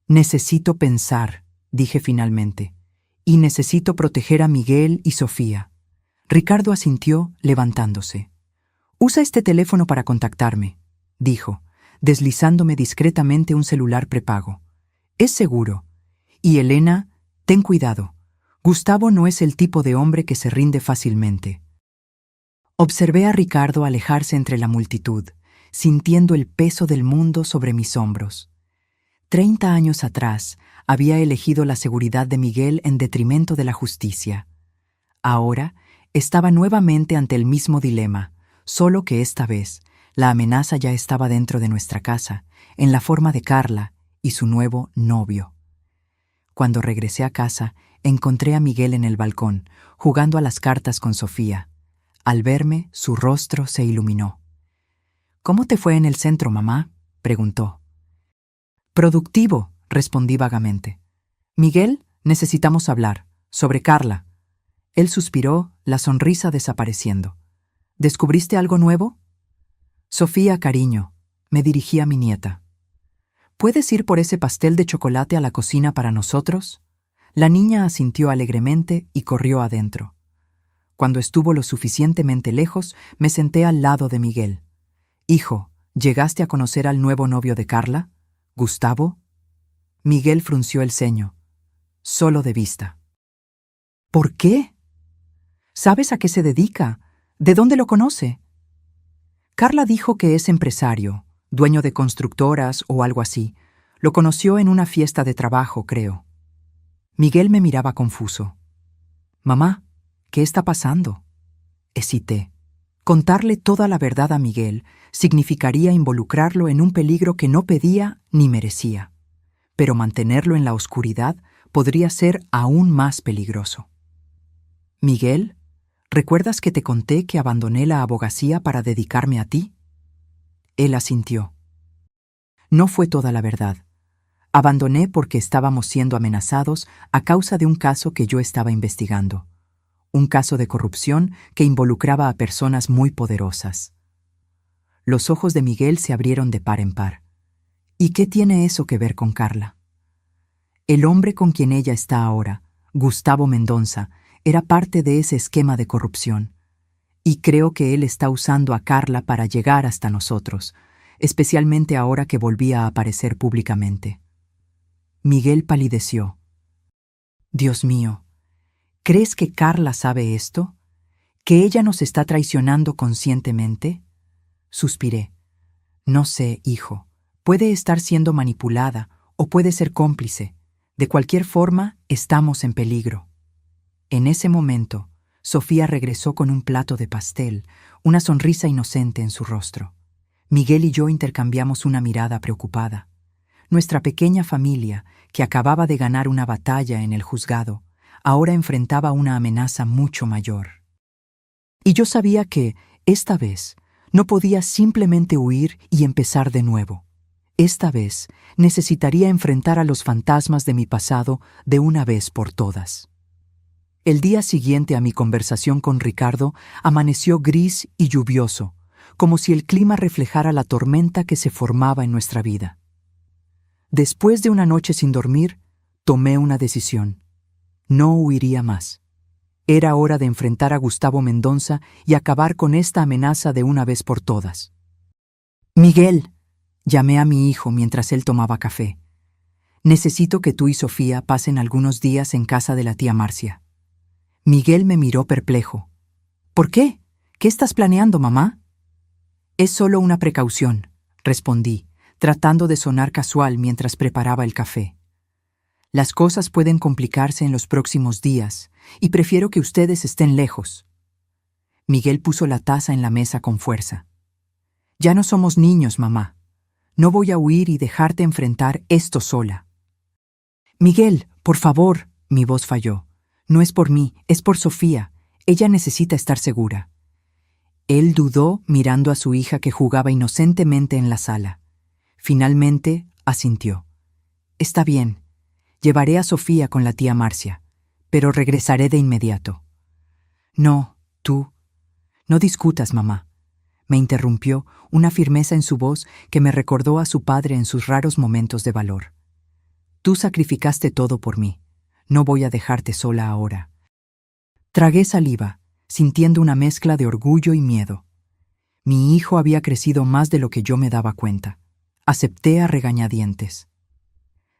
Speaker 1: Necesito pensar, dije finalmente, y necesito proteger a Miguel y Sofía. Ricardo asintió, levantándose. Usa este teléfono para contactarme, dijo, deslizándome discretamente un celular prepago. Es seguro. Y Elena, ten cuidado. Gustavo no es el tipo de hombre que se rinde fácilmente. Observé a Ricardo alejarse entre la multitud, sintiendo el peso del mundo sobre mis hombros. 30 años atrás, había elegido la seguridad de Miguel en detrimento de la justicia. Ahora, estaba nuevamente ante el mismo dilema, solo que esta vez, la amenaza ya estaba dentro de nuestra casa, en la forma de Carla y su nuevo novio. Cuando regresé a casa, encontré a Miguel en el balcón, jugando a las cartas con Sofía. Al verme, su rostro se iluminó. «¿Cómo te fue en el centro, mamá?», preguntó. «Productivo», respondí vagamente. «Miguel, necesitamos hablar, sobre Carla». Él suspiró, la sonrisa desapareciendo. «¿Descubriste algo nuevo?» «Sofía, cariño», me dirigí a mi nieta. «¿Puedes ir por ese pastel de chocolate a la cocina para nosotros?» La niña asintió alegremente y corrió adentro. Cuando estuvo lo suficientemente lejos, me senté al lado de Miguel. «Hijo, ¿llegaste a conocer al nuevo novio de Carla? ¿Gustavo?» Miguel frunció el ceño. «Solo de vista». «¿Por qué? ¿Sabes a qué se dedica? ¿De dónde lo conoce?» Carla dijo que es empresario, dueño de constructoras o algo así. Lo conoció en una fiesta de trabajo, creo. Miguel me miraba confuso. «Mamá, ¿qué está pasando?» Hesité. Contarle toda la verdad a Miguel significaría involucrarlo en un peligro que no pedía ni merecía. Pero mantenerlo en la oscuridad podría ser aún más peligroso. «Miguel, ¿recuerdas que te conté que abandoné la abogacía para dedicarme a ti?» Él asintió. No fue toda la verdad. Abandoné porque estábamos siendo amenazados a causa de un caso que yo estaba investigando. Un caso de corrupción que involucraba a personas muy poderosas. Los ojos de Miguel se abrieron de par en par. ¿Y qué tiene eso que ver con Carla? El hombre con quien ella está ahora, Gustavo Mendonça, era parte de ese esquema de corrupción. Y creo que él está usando a Carla para llegar hasta nosotros, especialmente ahora que volvía a aparecer públicamente. Miguel palideció. Dios mío, ¿crees que Carla sabe esto? ¿Que ella nos está traicionando conscientemente? Suspiré. No sé, hijo. Puede estar siendo manipulada o puede ser cómplice. De cualquier forma, estamos en peligro. En ese momento, Sofía regresó con un plato de pastel, una sonrisa inocente en su rostro. Miguel y yo intercambiamos una mirada preocupada. Nuestra pequeña familia, que acababa de ganar una batalla en el juzgado, ahora enfrentaba una amenaza mucho mayor. Y yo sabía que, esta vez, no podía simplemente huir y empezar de nuevo. Esta vez necesitaría enfrentar a los fantasmas de mi pasado de una vez por todas. El día siguiente a mi conversación con Ricardo amaneció gris y lluvioso, como si el clima reflejara la tormenta que se formaba en nuestra vida. Después de una noche sin dormir, tomé una decisión. No huiría más. Era hora de enfrentar a Gustavo Mendonça y acabar con esta amenaza de una vez por todas. «Miguel», llamé a mi hijo mientras él tomaba café. «Necesito que tú y Sofía pasen algunos días en casa de la tía Marcia». Miguel me miró perplejo. «¿Por qué? ¿Qué estás planeando, mamá?» «Es solo una precaución», respondí, tratando de sonar casual mientras preparaba el café. «Las cosas pueden complicarse en los próximos días, y prefiero que ustedes estén lejos». Miguel puso la taza en la mesa con fuerza. «Ya no somos niños, mamá. No voy a huir y dejarte enfrentar esto sola». «Miguel, por favor», mi voz falló. «No es por mí, es por Sofía. Ella necesita estar segura». Él dudó mirando a su hija que jugaba inocentemente en la sala. Finalmente, asintió. «Está bien. Llevaré a Sofía con la tía Marcia, pero regresaré de inmediato». «No, tú. No discutas, mamá», me interrumpió, una firmeza en su voz que me recordó a su padre en sus raros momentos de valor. «Tú sacrificaste todo por mí. No voy a dejarte sola ahora». Tragué saliva, sintiendo una mezcla de orgullo y miedo. Mi hijo había crecido más de lo que yo me daba cuenta. Acepté a regañadientes.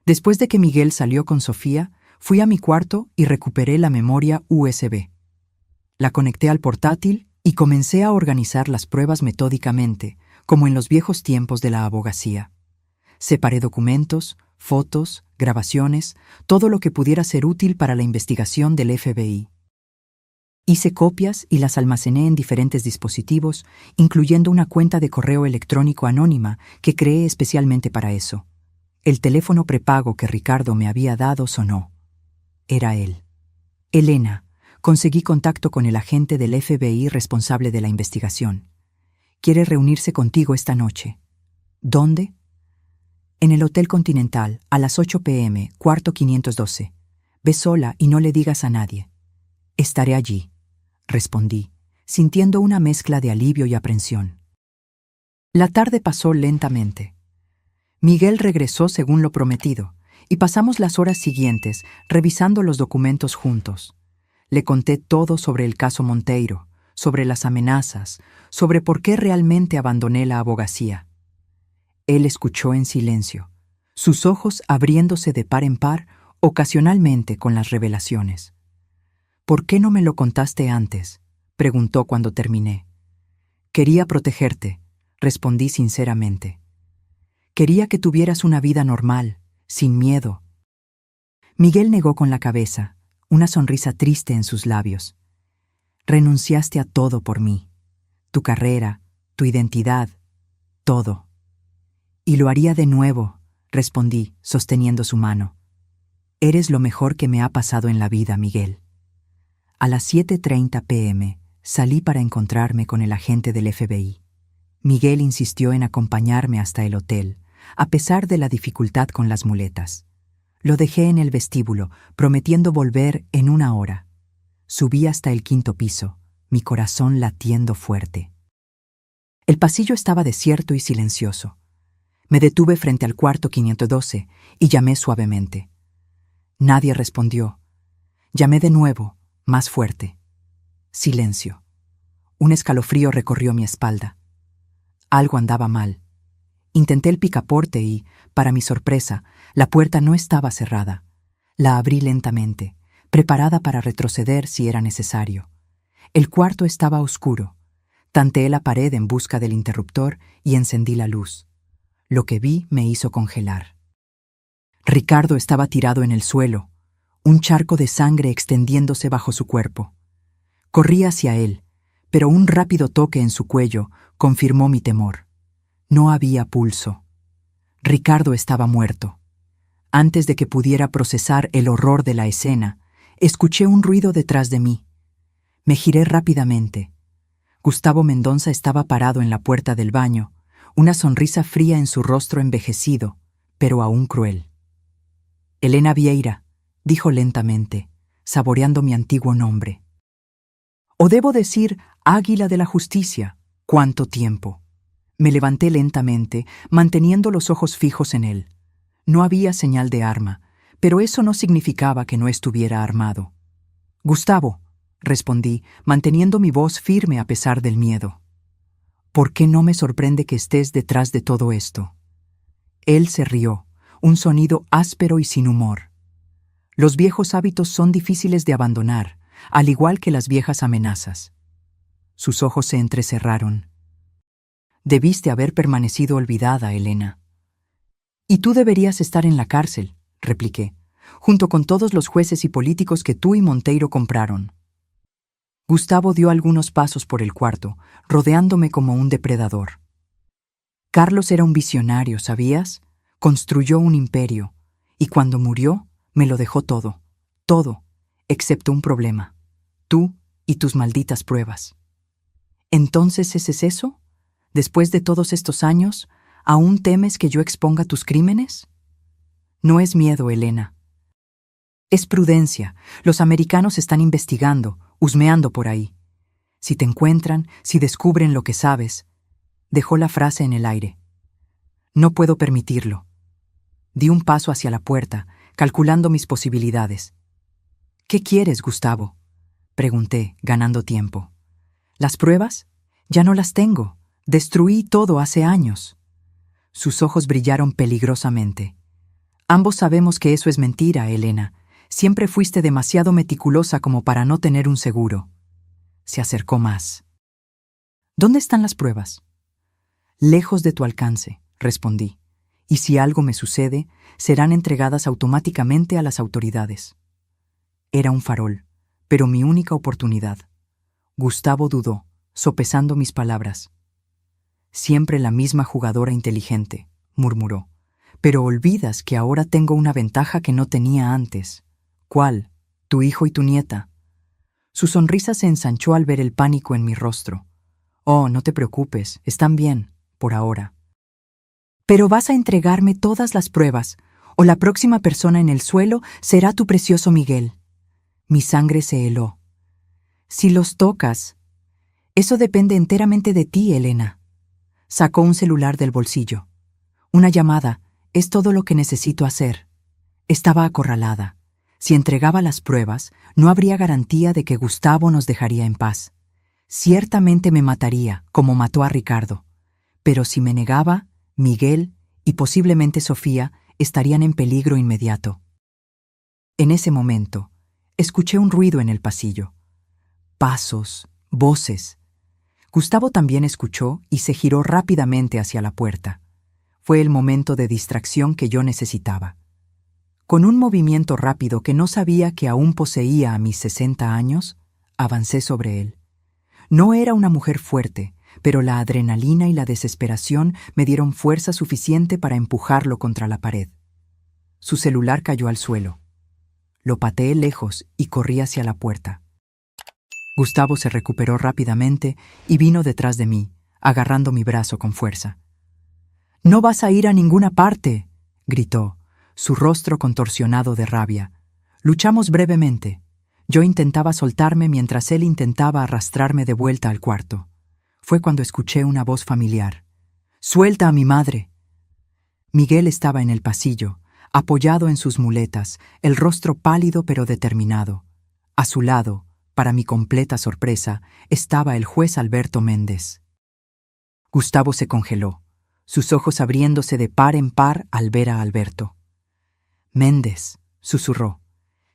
Speaker 1: Después de que Miguel salió con Sofía, fui a mi cuarto y recuperé la memoria USB. La conecté al portátil y comencé a organizar las pruebas metódicamente, como en los viejos tiempos de la abogacía. Separé documentos, fotos, grabaciones, todo lo que pudiera ser útil para la investigación del FBI. Hice copias y las almacené en diferentes dispositivos, incluyendo una cuenta de correo electrónico anónima que creé especialmente para eso. El teléfono prepago que Ricardo me había dado sonó. Era él. «Elena, conseguí contacto con el agente del FBI responsable de la investigación. Quiere reunirse contigo esta noche». «¿Dónde?» «En el Hotel Continental, a las 8 p.m., cuarto 512. Ve sola y no le digas a nadie». «Estaré allí», respondí, sintiendo una mezcla de alivio y aprensión. La tarde pasó lentamente. Miguel regresó según lo prometido, y pasamos las horas siguientes revisando los documentos juntos. Le conté todo sobre el caso Monteiro, sobre las amenazas, sobre por qué realmente abandoné la abogacía. Él escuchó en silencio, sus ojos abriéndose de par en par, ocasionalmente con las revelaciones. «¿Por qué no me lo contaste antes?», preguntó cuando terminé. «Quería protegerte», respondí sinceramente. «Quería que tuvieras una vida normal, sin miedo». Miguel negó con la cabeza, una sonrisa triste en sus labios. «Renunciaste a todo por mí, tu carrera, tu identidad, todo». «Y lo haría de nuevo», respondí, sosteniendo su mano. «Eres lo mejor que me ha pasado en la vida, Miguel». A las 7:30 p.m. salí para encontrarme con el agente del FBI. Miguel insistió en acompañarme hasta el hotel, a pesar de la dificultad con las muletas. Lo dejé en el vestíbulo, prometiendo volver en 1 hora. Subí hasta el 5º piso, mi corazón latiendo fuerte. El pasillo estaba desierto y silencioso. Me detuve frente al cuarto 512 y llamé suavemente. Nadie respondió. Llamé de nuevo, más fuerte. Silencio. Un escalofrío recorrió mi espalda. Algo andaba mal. Intenté el picaporte y, para mi sorpresa, la puerta no estaba cerrada. La abrí lentamente, preparada para retroceder si era necesario. El cuarto estaba oscuro. Tanteé la pared en busca del interruptor y encendí la luz. Lo que vi me hizo congelar. Ricardo estaba tirado en el suelo, un charco de sangre extendiéndose bajo su cuerpo. Corrí hacia él, pero un rápido toque en su cuello confirmó mi temor. No había pulso. Ricardo estaba muerto. Antes de que pudiera procesar el horror de la escena, escuché un ruido detrás de mí. Me giré rápidamente. Gustavo Mendonça estaba parado en la puerta del baño, una sonrisa fría en su rostro envejecido, pero aún cruel. Elena Vieira, dijo lentamente, saboreando mi antiguo nombre. O debo decir, Águila de la Justicia, ¿cuánto tiempo? Me levanté lentamente, manteniendo los ojos fijos en él. No había señal de arma, pero eso no significaba que no estuviera armado. Gustavo, respondí, manteniendo mi voz firme a pesar del miedo. ¿Por qué no me sorprende que estés detrás de todo esto? Él se rió, un sonido áspero y sin humor. Los viejos hábitos son difíciles de abandonar, al igual que las viejas amenazas. Sus ojos se entrecerraron. Debiste haber permanecido olvidada, Elena. Y tú deberías estar en la cárcel, repliqué, junto con todos los jueces y políticos que tú y Monteiro compraron. Gustavo dio algunos pasos por el cuarto, rodeándome como un depredador. Carlos era un visionario, ¿sabías? Construyó un imperio, y cuando murió, me lo dejó todo, excepto un problema. Tú y tus malditas pruebas. ¿Entonces ese es eso? Después de todos estos años, ¿aún temes que yo exponga tus crímenes? No es miedo, Elena. Es prudencia. Los americanos están investigando, husmeando por ahí. Si te encuentran, si descubren lo que sabes. Dejó la frase en el aire. No puedo permitirlo. Di un paso hacia la puerta, calculando mis posibilidades. ¿Qué quieres, Gustavo? Pregunté, ganando tiempo. ¿Las pruebas? Ya no las tengo. Destruí todo hace años. Sus ojos brillaron peligrosamente. Ambos sabemos que eso es mentira, Elena. Siempre fuiste demasiado meticulosa como para no tener un seguro. Se acercó más. ¿Dónde están las pruebas? Lejos de tu alcance, respondí. Y si algo me sucede, serán entregadas automáticamente a las autoridades. Era un farol, pero mi única oportunidad. Gustavo dudó, sopesando mis palabras. Siempre la misma jugadora inteligente, murmuró. Pero olvidas que ahora tengo una ventaja que no tenía antes. ¿Cuál? Tu hijo y tu nieta. Su sonrisa se ensanchó al ver el pánico en mi rostro. Oh, no te preocupes, están bien, por ahora. Pero vas a entregarme todas las pruebas, o la próxima persona en el suelo será tu precioso Miguel. Mi sangre se heló. Si los tocas, eso depende enteramente de ti, Elena. Sacó un celular del bolsillo. Una llamada, es todo lo que necesito hacer. Estaba acorralada. Si entregaba las pruebas, no habría garantía de que Gustavo nos dejaría en paz. Ciertamente me mataría, como mató a Ricardo. Pero si me negaba, Miguel y posiblemente Sofía estarían en peligro inmediato. En ese momento, escuché un ruido en el pasillo. Pasos, voces. Gustavo también escuchó y se giró rápidamente hacia la puerta. Fue el momento de distracción que yo necesitaba. Con un movimiento rápido que no sabía que aún poseía a mis 60 años, avancé sobre él. No era una mujer fuerte, pero la adrenalina y la desesperación me dieron fuerza suficiente para empujarlo contra la pared. Su celular cayó al suelo. Lo pateé lejos y corrí hacia la puerta. Gustavo se recuperó rápidamente y vino detrás de mí, agarrando mi brazo con fuerza. «¡No vas a ir a ninguna parte!», gritó, su rostro contorsionado de rabia. Luchamos brevemente. Yo intentaba soltarme mientras él intentaba arrastrarme de vuelta al cuarto. Fue cuando escuché una voz familiar. «¡Suelta a mi madre!». Miguel estaba en el pasillo, apoyado en sus muletas, el rostro pálido pero determinado. A su lado, para mi completa sorpresa, estaba el juez Alberto Méndez. Gustavo se congeló, sus ojos abriéndose de par en par al ver a Alberto. «Méndez», susurró,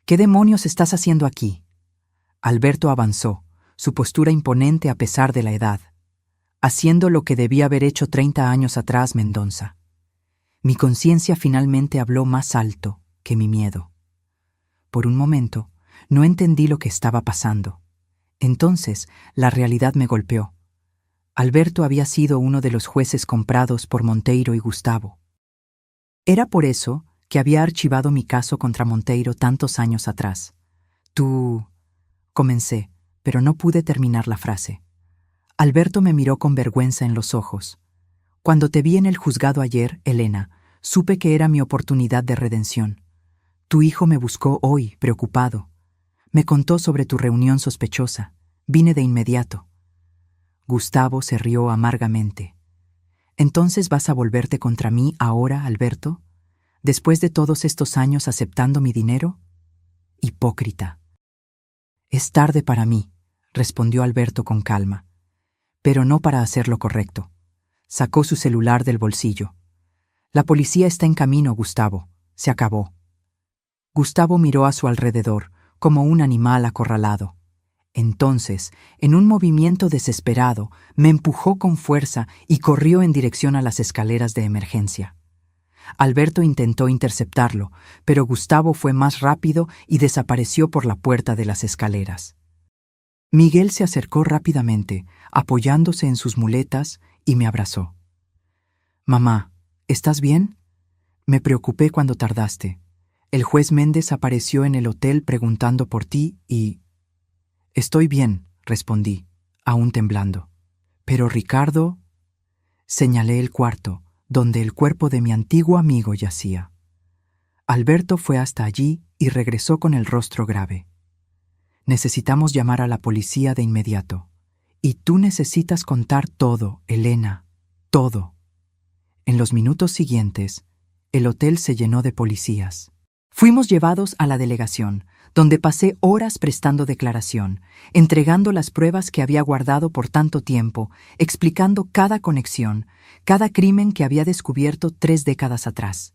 Speaker 1: «¿qué demonios estás haciendo aquí?» Alberto avanzó, su postura imponente a pesar de la edad, haciendo lo que debía haber hecho 30 años atrás Mendoza. Mi conciencia finalmente habló más alto que mi miedo. Por un momento, no entendí lo que estaba pasando. Entonces, la realidad me golpeó. Alberto había sido uno de los jueces comprados por Monteiro y Gustavo. Era por eso que había archivado mi caso contra Monteiro tantos años atrás. «Tú...» comencé, pero no pude terminar la frase. Alberto me miró con vergüenza en los ojos. «Cuando te vi en el juzgado ayer, Elena, supe que era mi oportunidad de redención. Tu hijo me buscó hoy, preocupado. Me contó sobre tu reunión sospechosa. Vine de inmediato». Gustavo se rió amargamente. «¿Entonces vas a volverte contra mí ahora, Alberto? ¿Después de todos estos años aceptando mi dinero? Hipócrita». «Es tarde para mí», respondió Alberto con calma, «pero no para hacer lo correcto». Sacó su celular del bolsillo. «La policía está en camino, Gustavo. Se acabó». Gustavo miró a su alrededor, como un animal acorralado. Entonces, en un movimiento desesperado, me empujó con fuerza y corrió en dirección a las escaleras de emergencia. Alberto intentó interceptarlo, pero Gustavo fue más rápido y desapareció por la puerta de las escaleras. Miguel se acercó rápidamente, apoyándose en sus muletas, y me abrazó. «Mamá, ¿estás bien? Me preocupé cuando tardaste. El juez Méndez apareció en el hotel preguntando por ti y...» «Estoy bien», respondí, aún temblando. «Pero Ricardo...» Señalé el cuarto, donde el cuerpo de mi antiguo amigo yacía. Alberto fue hasta allí y regresó con el rostro grave. «Necesitamos llamar a la policía de inmediato. Y tú necesitas contar todo, Elena, todo». En los minutos siguientes, el hotel se llenó de policías. Fuimos llevados a la delegación, donde pasé horas prestando declaración, entregando las pruebas que había guardado por tanto tiempo, explicando cada conexión, cada crimen que había descubierto 3 décadas atrás.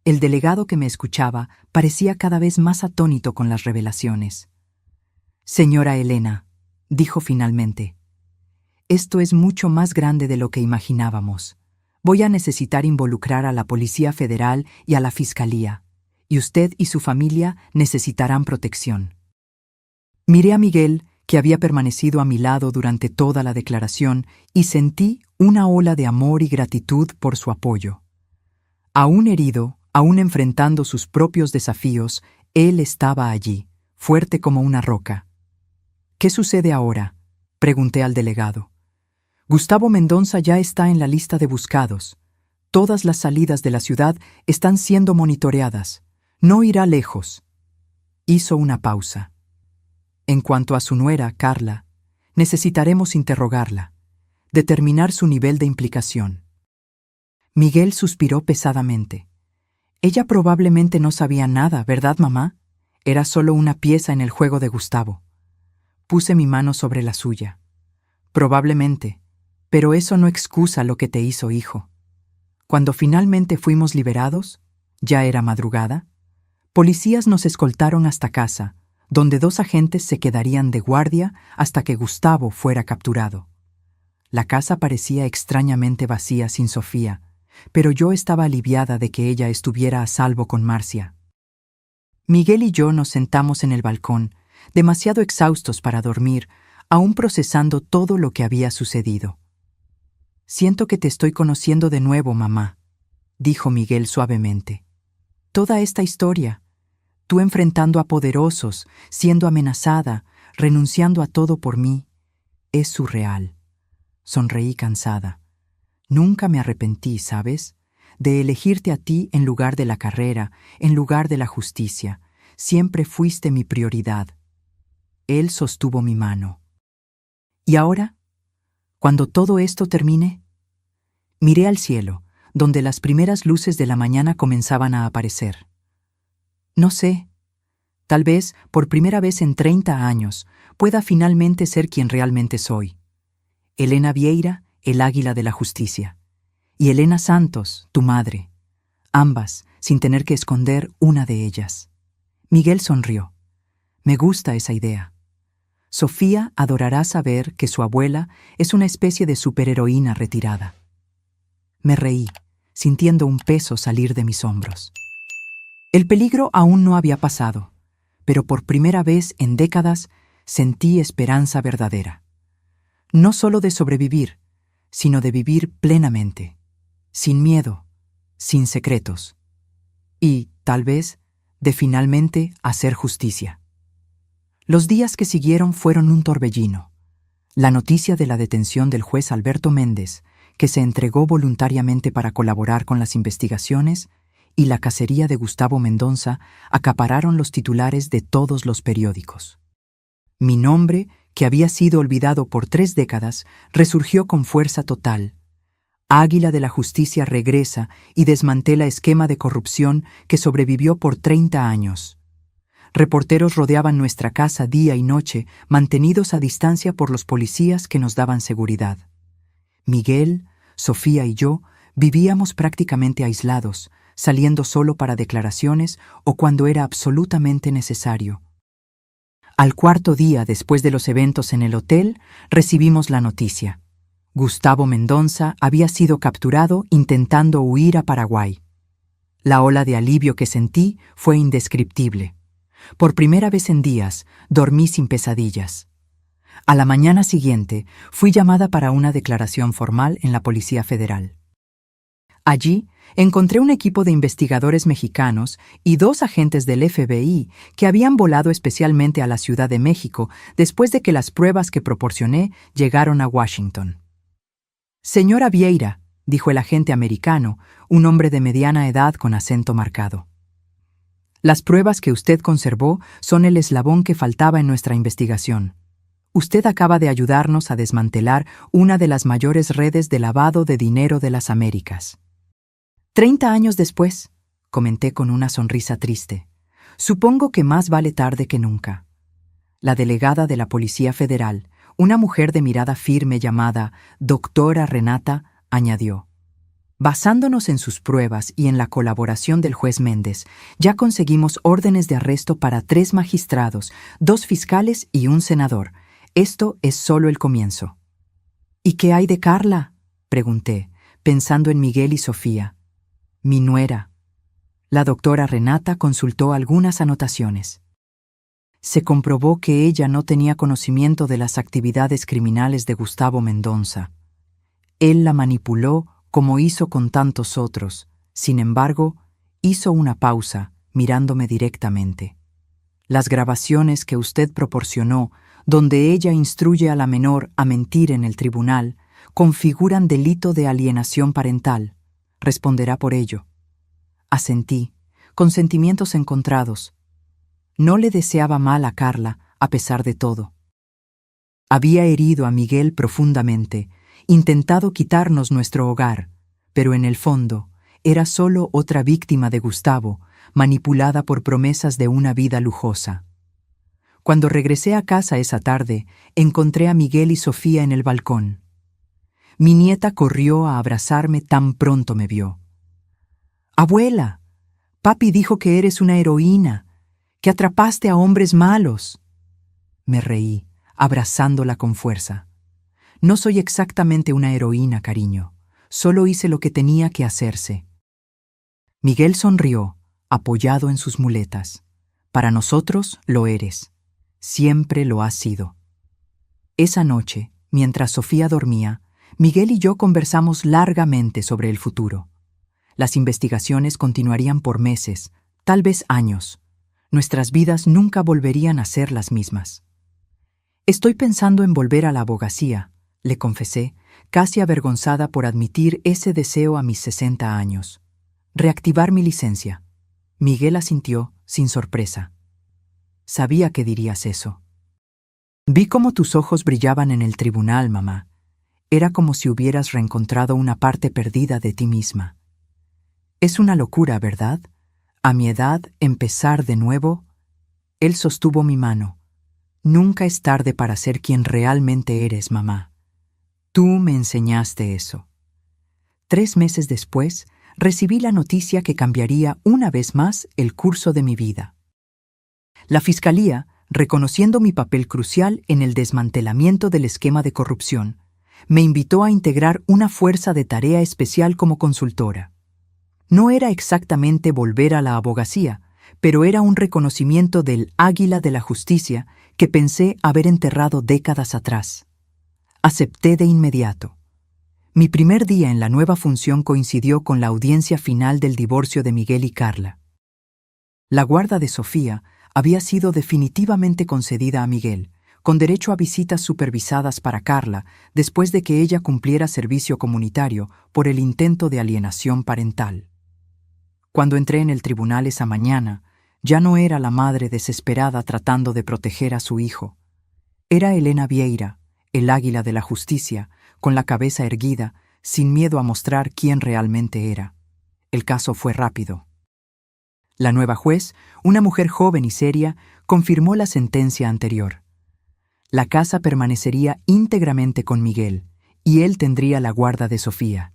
Speaker 1: El delegado que me escuchaba parecía cada vez más atónito con las revelaciones. «Señora Elena», dijo finalmente, «esto es mucho más grande de lo que imaginábamos. Voy a necesitar involucrar a la Policía Federal y a la Fiscalía, y usted y su familia necesitarán protección». Miré a Miguel, que había permanecido a mi lado durante toda la declaración, y sentí una ola de amor y gratitud por su apoyo. Aún herido, aún enfrentando sus propios desafíos, él estaba allí, fuerte como una roca. «¿Qué sucede ahora?», pregunté al delegado. «Gustavo Mendoza ya está en la lista de buscados. Todas las salidas de la ciudad están siendo monitoreadas. No irá lejos». Hizo una pausa. «En cuanto a su nuera, Carla, necesitaremos interrogarla, determinar su nivel de implicación». Miguel suspiró pesadamente. «Ella probablemente no sabía nada, ¿verdad, mamá? Era solo una pieza en el juego de Gustavo». Puse mi mano sobre la suya. «Probablemente, pero eso no excusa lo que te hizo, hijo». Cuando finalmente fuimos liberados, ya era madrugada, policías nos escoltaron hasta casa, donde 2 agentes se quedarían de guardia hasta que Gustavo fuera capturado. La casa parecía extrañamente vacía sin Sofía, pero yo estaba aliviada de que ella estuviera a salvo con Marcia. Miguel y yo nos sentamos en el balcón, demasiado exhaustos para dormir, aún procesando todo lo que había sucedido. «Siento que te estoy conociendo de nuevo, mamá», dijo Miguel suavemente. «Toda esta historia, tú enfrentando a poderosos, siendo amenazada, renunciando a todo por mí, es surreal». Sonreí cansada. Nunca me arrepentí, ¿sabes?, de elegirte a ti en lugar de la carrera, en lugar de la justicia. Siempre fuiste mi prioridad. Él sostuvo mi mano. «¿Y ahora? Cuando todo esto termine...» Miré al cielo, donde las primeras luces de la mañana comenzaban a aparecer. «No sé. Tal vez, por primera vez en 30 años, pueda finalmente ser quien realmente soy. Elena Vieira, el águila de la justicia. Y Elena Santos, tu madre. Ambas, sin tener que esconder una de ellas. Miguel sonrió. Me gusta esa idea. Sofía adorará saber que su abuela es una especie de superheroína retirada. Me reí, sintiendo un peso salir de mis hombros. El peligro aún no había pasado, pero por primera vez en décadas sentí esperanza verdadera. No solo de sobrevivir, sino de vivir plenamente, sin miedo, sin secretos, y, tal vez, de finalmente hacer justicia. Los días que siguieron fueron un torbellino. La noticia de la detención del juez Alberto Méndez, que se entregó voluntariamente para colaborar con las investigaciones, y la cacería de Gustavo Mendonça acapararon los titulares de todos los periódicos. Mi nombre, que había sido olvidado por 3 décadas, resurgió con fuerza total. Águila de la Justicia regresa y desmantela esquema de corrupción que sobrevivió por 30 años. Reporteros rodeaban nuestra casa día y noche, mantenidos a distancia por los policías que nos daban seguridad. Miguel, Sofía y yo vivíamos prácticamente aislados, saliendo solo para declaraciones o cuando era absolutamente necesario. Al 4.º día después de los eventos en el hotel, recibimos la noticia. Gustavo Mendonça había sido capturado intentando huir a Paraguay. La ola de alivio que sentí fue indescriptible. Por primera vez en días, dormí sin pesadillas. A la mañana siguiente, fui llamada para una declaración formal en la Policía Federal. Allí, encontré un equipo de investigadores mexicanos y 2 agentes del FBI que habían volado especialmente a la Ciudad de México después de que las pruebas que proporcioné llegaron a Washington. Señora Vieira, dijo el agente americano, un hombre de mediana edad con acento marcado. Las pruebas que usted conservó son el eslabón que faltaba en nuestra investigación. Usted acaba de ayudarnos a desmantelar una de las mayores redes de lavado de dinero de las Américas. 30 años después, comenté con una sonrisa triste, supongo que más vale tarde que nunca. La delegada de la Policía Federal, una mujer de mirada firme llamada Doctora Renata, añadió: basándonos en sus pruebas y en la colaboración del juez Méndez, ya conseguimos órdenes de arresto para 3 magistrados, 2 fiscales y un senador. Esto es solo el comienzo. ¿Y qué hay de Carla?, pregunté, pensando en Miguel y Sofía. Mi nuera. La doctora Renata consultó algunas anotaciones. Se comprobó que ella no tenía conocimiento de las actividades criminales de Gustavo Mendonça. Él la manipuló como hizo con tantos otros. Sin embargo, hizo una pausa, mirándome directamente. Las grabaciones que usted proporcionó, donde ella instruye a la menor a mentir en el tribunal, configuran delito de alienación parental. Responderá por ello. Asentí, con sentimientos encontrados. No le deseaba mal a Carla, a pesar de todo. Había herido a Miguel profundamente, intentado quitarnos nuestro hogar, pero en el fondo era solo otra víctima de Gustavo, manipulada por promesas de una vida lujosa. Cuando regresé a casa esa tarde, encontré a Miguel y Sofía en el balcón. Mi nieta corrió a abrazarme tan pronto me vio. «Abuela, papi dijo que eres una heroína, que atrapaste a hombres malos». Me reí, abrazándola con fuerza. No soy exactamente una heroína, cariño. Solo hice lo que tenía que hacerse. Miguel sonrió, apoyado en sus muletas. Para nosotros lo eres. Siempre lo has sido. Esa noche, mientras Sofía dormía, Miguel y yo conversamos largamente sobre el futuro. Las investigaciones continuarían por meses, tal vez años. Nuestras vidas nunca volverían a ser las mismas. Estoy pensando en volver a la abogacía, le confesé, casi avergonzada por admitir ese deseo a mis 60 años. Reactivar mi licencia. Miguel asintió, sin sorpresa. Sabía que dirías eso. Vi cómo tus ojos brillaban en el tribunal, mamá. Era como si hubieras reencontrado una parte perdida de ti misma. Es una locura, ¿verdad? A mi edad, empezar de nuevo. Él sostuvo mi mano. Nunca es tarde para ser quien realmente eres, mamá. Tú me enseñaste eso. 3 meses después, recibí la noticia que cambiaría una vez más el curso de mi vida. La Fiscalía, reconociendo mi papel crucial en el desmantelamiento del esquema de corrupción, me invitó a integrar una fuerza de tarea especial como consultora. No era exactamente volver a la abogacía, pero era un reconocimiento del águila de la justicia que pensé haber enterrado décadas atrás. Acepté de inmediato. Mi primer día en la nueva función coincidió con la audiencia final del divorcio de Miguel y Carla. La guarda de Sofía había sido definitivamente concedida a Miguel, con derecho a visitas supervisadas para Carla después de que ella cumpliera servicio comunitario por el intento de alienación parental. Cuando entré en el tribunal esa mañana, ya no era la madre desesperada tratando de proteger a su hijo. Era Elena Vieira, el águila de la justicia, con la cabeza erguida, sin miedo a mostrar quién realmente era. El caso fue rápido. La nueva juez, una mujer joven y seria, confirmó la sentencia anterior. La casa permanecería íntegramente con Miguel, y él tendría la guarda de Sofía.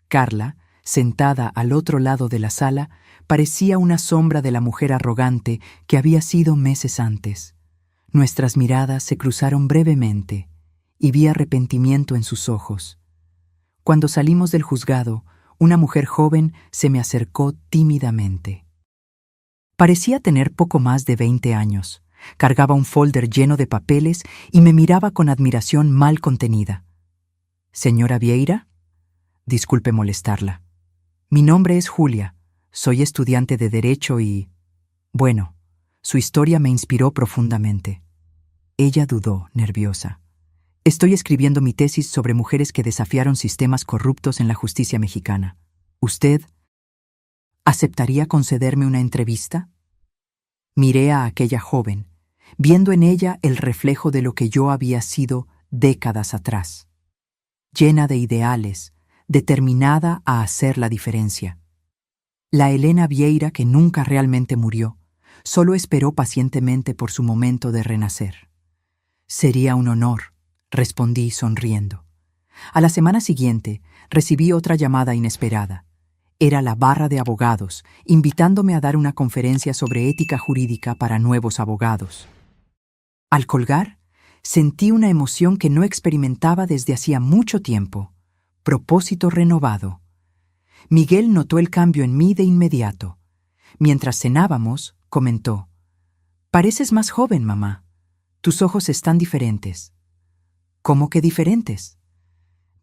Speaker 1: Carla, sentada al otro lado de la sala, parecía una sombra de la mujer arrogante que había sido meses antes. Nuestras miradas se cruzaron brevemente, y vi arrepentimiento en sus ojos. Cuando salimos del juzgado, una mujer joven se me acercó tímidamente. Parecía tener poco más de 20 años. Cargaba un folder lleno de papeles y me miraba con admiración mal contenida. «¿Señora Vieira?» Disculpe molestarla. Mi nombre es Julia. Soy estudiante de Derecho y... Bueno, su historia me inspiró profundamente. Ella dudó, nerviosa. Estoy escribiendo mi tesis sobre mujeres que desafiaron sistemas corruptos en la justicia mexicana. ¿Usted aceptaría concederme una entrevista? Miré a aquella joven, viendo en ella el reflejo de lo que yo había sido décadas atrás. Llena de ideales, determinada a hacer la diferencia. La Elena Vieira que nunca realmente murió, solo esperó pacientemente por su momento de renacer. Sería un honor, respondí sonriendo. A la semana siguiente, recibí otra llamada inesperada. Era la barra de abogados, invitándome a dar una conferencia sobre ética jurídica para nuevos abogados. Al colgar, sentí una emoción que no experimentaba desde hacía mucho tiempo. Propósito renovado. Miguel notó el cambio en mí de inmediato. Mientras cenábamos, comentó: «Pareces más joven, mamá. Tus ojos están diferentes». «¿Cómo que diferentes?»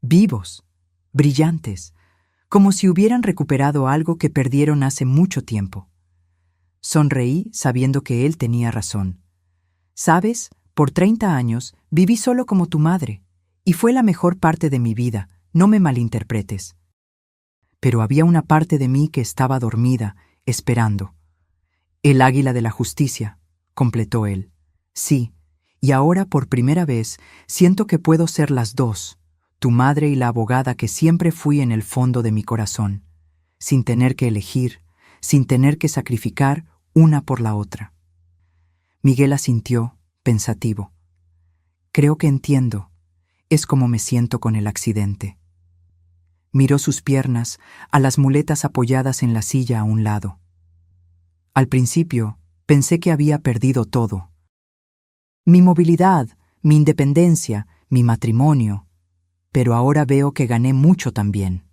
Speaker 1: «Vivos, brillantes, como si hubieran recuperado algo que perdieron hace mucho tiempo». Sonreí sabiendo que él tenía razón. «Sabes, por 30 años viví solo como tu madre, y fue la mejor parte de mi vida, no me malinterpretes. Pero había una parte de mí que estaba dormida, esperando». «El águila de la justicia», completó él. «Sí, y ahora por primera vez siento que puedo ser las dos, tu madre y la abogada que siempre fui en el fondo de mi corazón, sin tener que elegir, sin tener que sacrificar una por la otra». Miguel asintió, pensativo. «Creo que entiendo. Es como me siento con el accidente». Miró sus piernas, a las muletas apoyadas en la silla a un lado. Al principio, pensé que había perdido todo. Mi movilidad, mi independencia, mi matrimonio. Pero ahora veo que gané mucho también.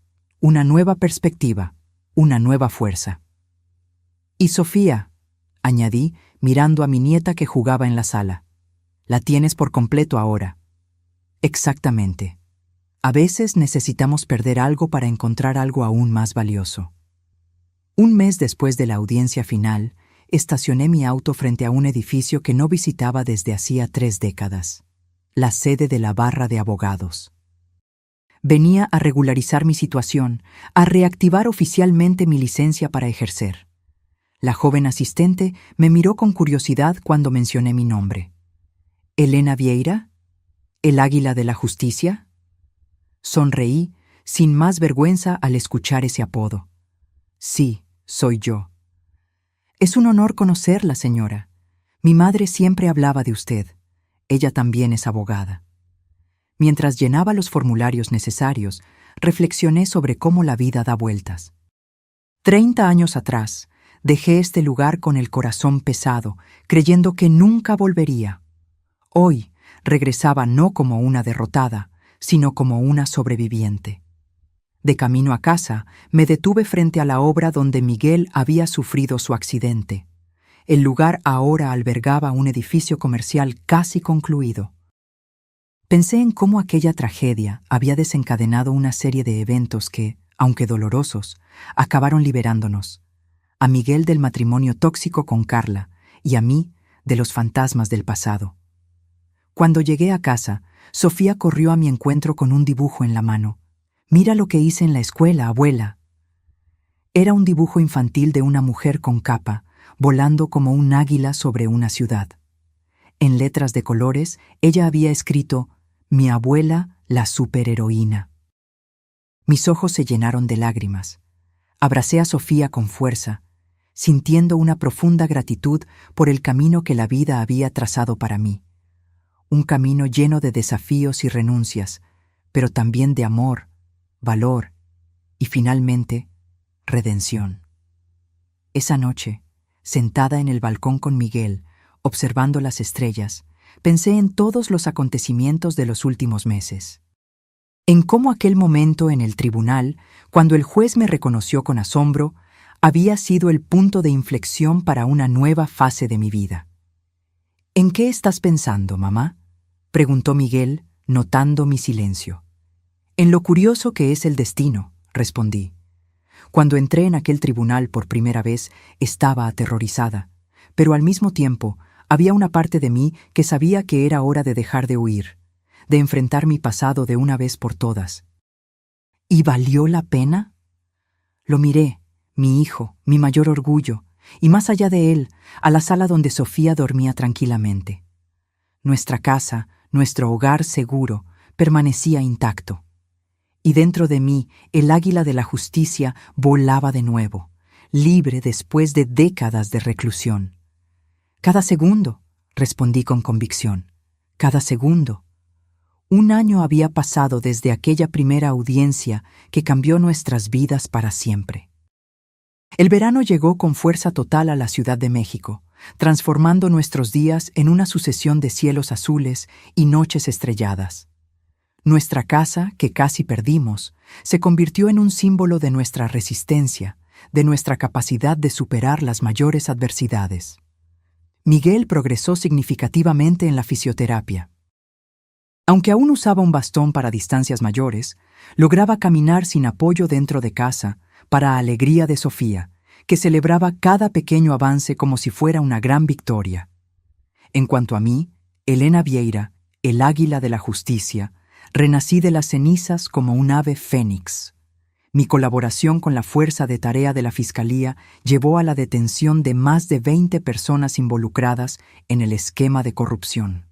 Speaker 1: Una nueva perspectiva, una nueva fuerza. «Y Sofía», añadí, mirando a mi nieta que jugaba en la sala. «La tienes por completo ahora». «Exactamente. A veces necesitamos perder algo para encontrar algo aún más valioso». Un mes después de la audiencia final, estacioné mi auto frente a un edificio que no visitaba desde hacía 3 décadas, la sede de la barra de abogados. Venía a regularizar mi situación, a reactivar oficialmente mi licencia para ejercer. La joven asistente me miró con curiosidad cuando mencioné mi nombre. «¿Elena Vieira? ¿El águila de la justicia?» Sonreí, sin más vergüenza al escuchar ese apodo. «Sí, soy yo». «Es un honor conocerla, señora. Mi madre siempre hablaba de usted. Ella también es abogada. Mientras llenaba los formularios necesarios, reflexioné sobre cómo la vida da vueltas. 30 años atrás, dejé este lugar con el corazón pesado, creyendo que nunca volvería. Hoy, regresaba no como una derrotada, sino como una sobreviviente. De camino a casa, me detuve frente a la obra donde Miguel había sufrido su accidente. El lugar ahora albergaba un edificio comercial casi concluido. Pensé en cómo aquella tragedia había desencadenado una serie de eventos que, aunque dolorosos, acabaron liberándonos. A Miguel del matrimonio tóxico con Carla y a mí de los fantasmas del pasado. Cuando llegué a casa, Sofía corrió a mi encuentro con un dibujo en la mano. «Mira lo que hice en la escuela, abuela». Era un dibujo infantil de una mujer con capa, volando como un águila sobre una ciudad. En letras de colores, ella había escrito «Mi abuela, la superheroína». Mis ojos se llenaron de lágrimas. Abracé a Sofía con fuerza, sintiendo una profunda gratitud por el camino que la vida había trazado para mí. Un camino lleno de desafíos y renuncias, pero también de amor, valor y, finalmente, redención. Esa noche, sentada en el balcón con Miguel, observando las estrellas, pensé en todos los acontecimientos de los últimos meses. En cómo aquel momento en el tribunal, cuando el juez me reconoció con asombro, había sido el punto de inflexión para una nueva fase de mi vida. «¿En qué estás pensando, mamá?», preguntó Miguel, notando mi silencio. «En lo curioso que es el destino», respondí. Cuando entré en aquel tribunal por primera vez, estaba aterrorizada, pero al mismo tiempo había una parte de mí que sabía que era hora de dejar de huir, de enfrentar mi pasado de una vez por todas. ¿Y valió la pena? Lo miré, mi hijo, mi mayor orgullo, y más allá de él, a la sala donde Sofía dormía tranquilamente. Nuestra casa, nuestro hogar seguro, permanecía intacto. Y dentro de mí, el águila de la justicia volaba de nuevo, libre después de décadas de reclusión. «Cada segundo», respondí con convicción, «cada segundo». 1 año había pasado desde aquella primera audiencia que cambió nuestras vidas para siempre. El verano llegó con fuerza total a la Ciudad de México, transformando nuestros días en una sucesión de cielos azules y noches estrelladas. Nuestra casa, que casi perdimos, se convirtió en un símbolo de nuestra resistencia, de nuestra capacidad de superar las mayores adversidades. Miguel progresó significativamente en la fisioterapia. Aunque aún usaba un bastón para distancias mayores, lograba caminar sin apoyo dentro de casa, para alegría de Sofía, que celebraba cada pequeño avance como si fuera una gran victoria. En cuanto a mí, Elena Vieira, el águila de la justicia, renací de las cenizas como un ave fénix. Mi colaboración con la fuerza de tarea de la Fiscalía llevó a la detención de más de 20 personas involucradas en el esquema de corrupción.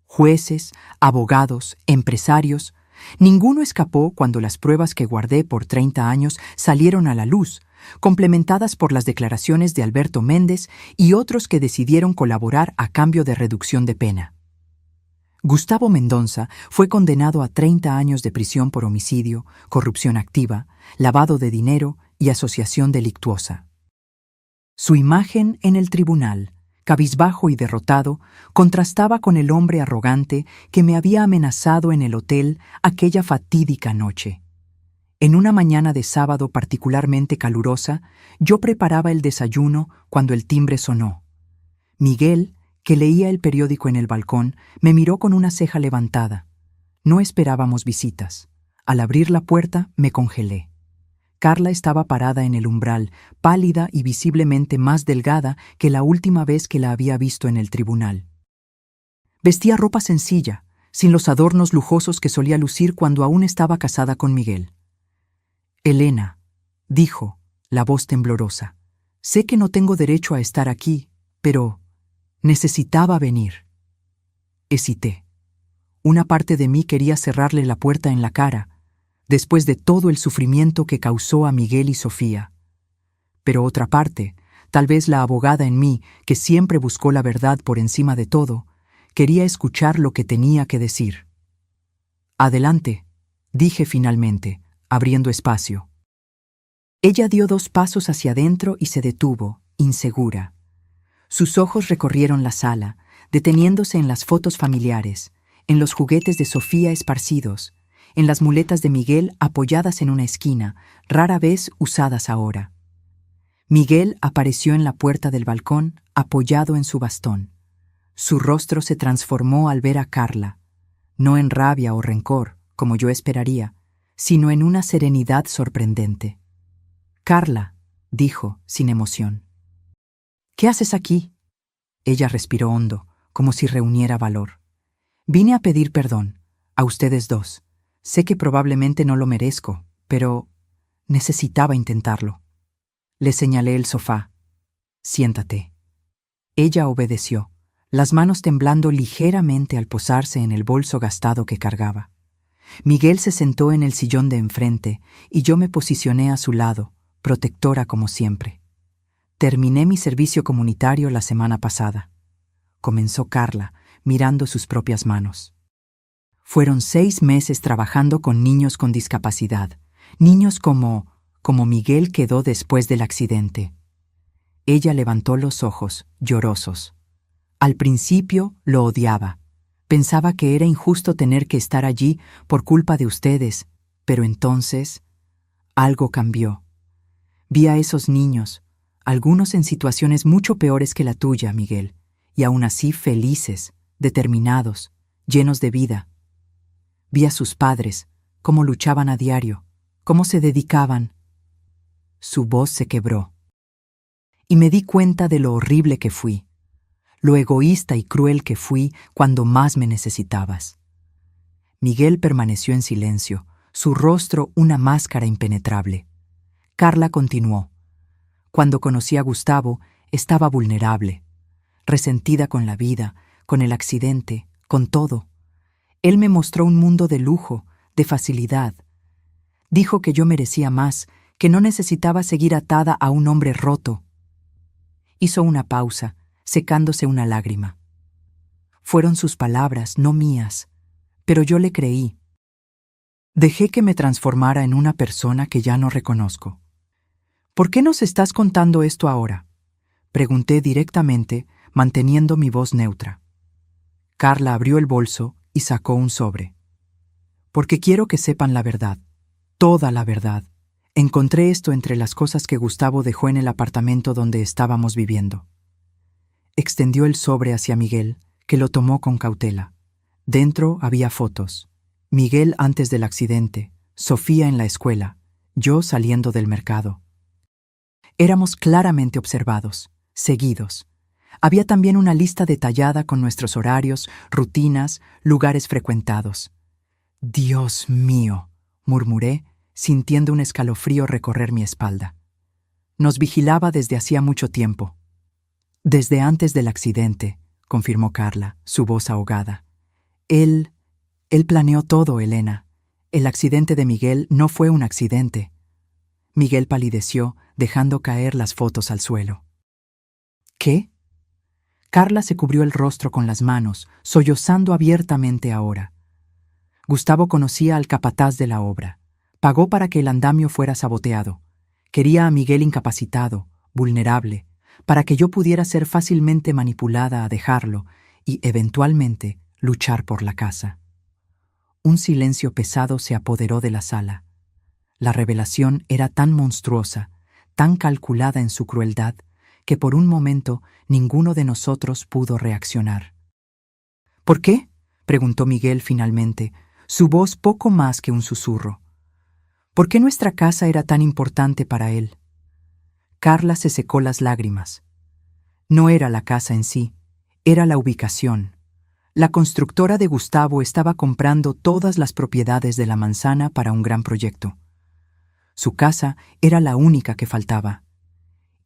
Speaker 1: Jueces, abogados, empresarios, ninguno escapó cuando las pruebas que guardé por 30 años salieron a la luz, complementadas por las declaraciones de Alberto Méndez y otros que decidieron colaborar a cambio de reducción de pena. Gustavo Mendonça fue condenado a 30 años de prisión por homicidio, corrupción activa, lavado de dinero y asociación delictuosa. Su imagen en el tribunal, cabizbajo y derrotado, contrastaba con el hombre arrogante que me había amenazado en el hotel aquella fatídica noche. En una mañana de sábado particularmente calurosa, yo preparaba el desayuno cuando el timbre sonó. Miguel, que leía el periódico en el balcón, me miró con una ceja levantada. No esperábamos visitas. Al abrir la puerta, me congelé. Carla estaba parada en el umbral, pálida y visiblemente más delgada que la última vez que la había visto en el tribunal. Vestía ropa sencilla, sin los adornos lujosos que solía lucir cuando aún estaba casada con Miguel. «Elena», dijo, la voz temblorosa, «sé que no tengo derecho a estar aquí, pero necesitaba venir». Hesité. Una parte de mí quería cerrarle la puerta en la cara, después de todo el sufrimiento que causó a Miguel y Sofía. Pero otra parte Tal vez la abogada en mí, que siempre buscó la verdad por encima de todo, quería escuchar lo que tenía que decir. «Adelante», dije finalmente, abriendo espacio. Ella dio 2 pasos hacia adentro y se detuvo, insegura. Sus ojos recorrieron la sala, deteniéndose en las fotos familiares, en los juguetes de Sofía esparcidos, en las muletas de Miguel apoyadas en una esquina, rara vez usadas ahora. Miguel apareció en la puerta del balcón, apoyado en su bastón. Su rostro se transformó al ver a Carla, no en rabia o rencor, como yo esperaría, sino en una serenidad sorprendente. «Carla», dijo, sin emoción. «¿Qué haces aquí?» Ella respiró hondo, como si reuniera valor. «Vine a pedir perdón, a ustedes 2. Sé que probablemente no lo merezco, pero necesitaba intentarlo». Le señalé el sofá. «Siéntate». Ella obedeció, las manos temblando ligeramente al posarse en el bolso gastado que cargaba. Miguel se sentó en el sillón de enfrente y yo me posicioné a su lado, protectora como siempre. «Terminé mi servicio comunitario la semana pasada», comenzó Carla, mirando sus propias manos. «Fueron 6 meses trabajando con niños con discapacidad, niños como Miguel quedó después del accidente». Ella levantó los ojos, llorosos. Al principio lo odiaba. Pensaba que era injusto tener que estar allí por culpa de ustedes, pero entonces algo cambió. Vi a esos niños, algunos en situaciones mucho peores que la tuya, Miguel, y aún así felices, determinados, llenos de vida. Vi a sus padres, cómo luchaban a diario, cómo se dedicaban. Su voz se quebró. Y me di cuenta de lo horrible que fui, lo egoísta y cruel que fui cuando más me necesitabas. Miguel permaneció en silencio, su rostro una máscara impenetrable. Carla continuó. Cuando conocí a Gustavo, estaba vulnerable, resentida con la vida, con el accidente, con todo. Él me mostró un mundo de lujo, de facilidad. Dijo que yo merecía más, que no necesitaba seguir atada a un hombre roto. Hizo una pausa, secándose una lágrima. Fueron sus palabras, no mías, pero yo le creí. Dejé que me transformara en una persona que ya no reconozco. «¿Por qué nos estás contando esto ahora?», pregunté directamente, manteniendo mi voz neutra. Carla abrió el bolso y sacó un sobre. «Porque quiero que sepan la verdad, toda la verdad. Encontré esto entre las cosas que Gustavo dejó en el apartamento donde estábamos viviendo». Extendió el sobre hacia Miguel, que lo tomó con cautela. Dentro había fotos. Miguel antes del accidente, Sofía en la escuela, yo saliendo del mercado. Éramos claramente observados, seguidos. Había también una lista detallada con nuestros horarios, rutinas, lugares frecuentados. «Dios mío», murmuré, sintiendo un escalofrío recorrer mi espalda. Nos vigilaba desde hacía mucho tiempo. «Desde antes del accidente», confirmó Carla, su voz ahogada. Él planeó todo, Elena. El accidente de Miguel no fue un accidente». Miguel palideció, dejando caer las fotos al suelo. «¿Qué?». Carla se cubrió el rostro con las manos, sollozando abiertamente ahora. Gustavo conocía al capataz de la obra. Pagó para que el andamio fuera saboteado. Quería a Miguel incapacitado, vulnerable, para que yo pudiera ser fácilmente manipulada a dejarlo y, eventualmente, luchar por la casa. Un silencio pesado se apoderó de la sala. La revelación era tan monstruosa, tan calculada en su crueldad, que por un momento ninguno de nosotros pudo reaccionar. «¿Por qué?», preguntó Miguel finalmente, su voz poco más que un susurro. «¿Por qué nuestra casa era tan importante para él?». Carla se secó las lágrimas. No era la casa en sí, era la ubicación. La constructora de Gustavo estaba comprando todas las propiedades de la manzana para un gran proyecto. Su casa era la única que faltaba.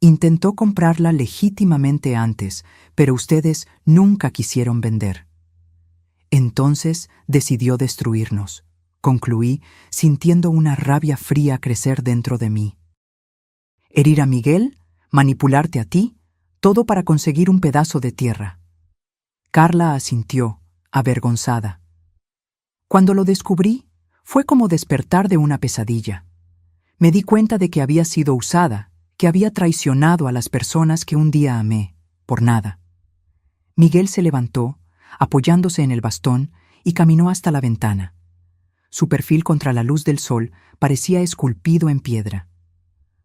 Speaker 1: Intentó comprarla legítimamente antes, pero ustedes nunca quisieron vender. Entonces decidió destruirnos, concluí, sintiendo una rabia fría crecer dentro de mí. Herir a Miguel, manipularte a ti, todo para conseguir un pedazo de tierra. Carla asintió, avergonzada. Cuando lo descubrí, fue como despertar de una pesadilla. Me di cuenta de que había sido usada, que había traicionado a las personas que un día amé, por nada. Miguel se levantó, apoyándose en el bastón, y caminó hasta la ventana. Su perfil contra la luz del sol parecía esculpido en piedra.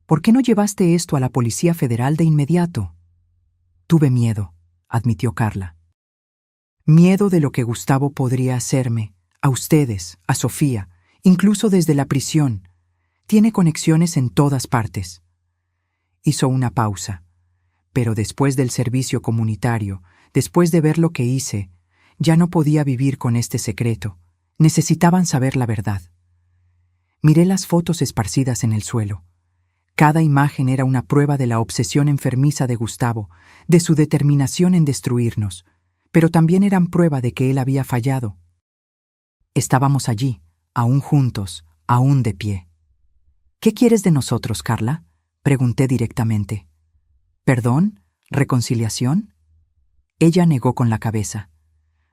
Speaker 1: ¿Por qué no llevaste esto a la Policía Federal de inmediato? Tuve miedo, admitió Carla. Miedo de lo que Gustavo podría hacerme, a ustedes, a Sofía, incluso desde la prisión. Tiene conexiones en todas partes. Hizo una pausa. Pero después del servicio comunitario, después de ver lo que hice, ya no podía vivir con este secreto. Necesitaban saber la verdad. Miré las fotos esparcidas en el suelo. Cada imagen era una prueba de la obsesión enfermiza de Gustavo, de su determinación en destruirnos, pero también eran prueba de que él había fallado. Estábamos allí, aún juntos, aún de pie. ¿Qué quieres de nosotros, Carla?, pregunté directamente. ¿Perdón? ¿Reconciliación? Ella negó con la cabeza.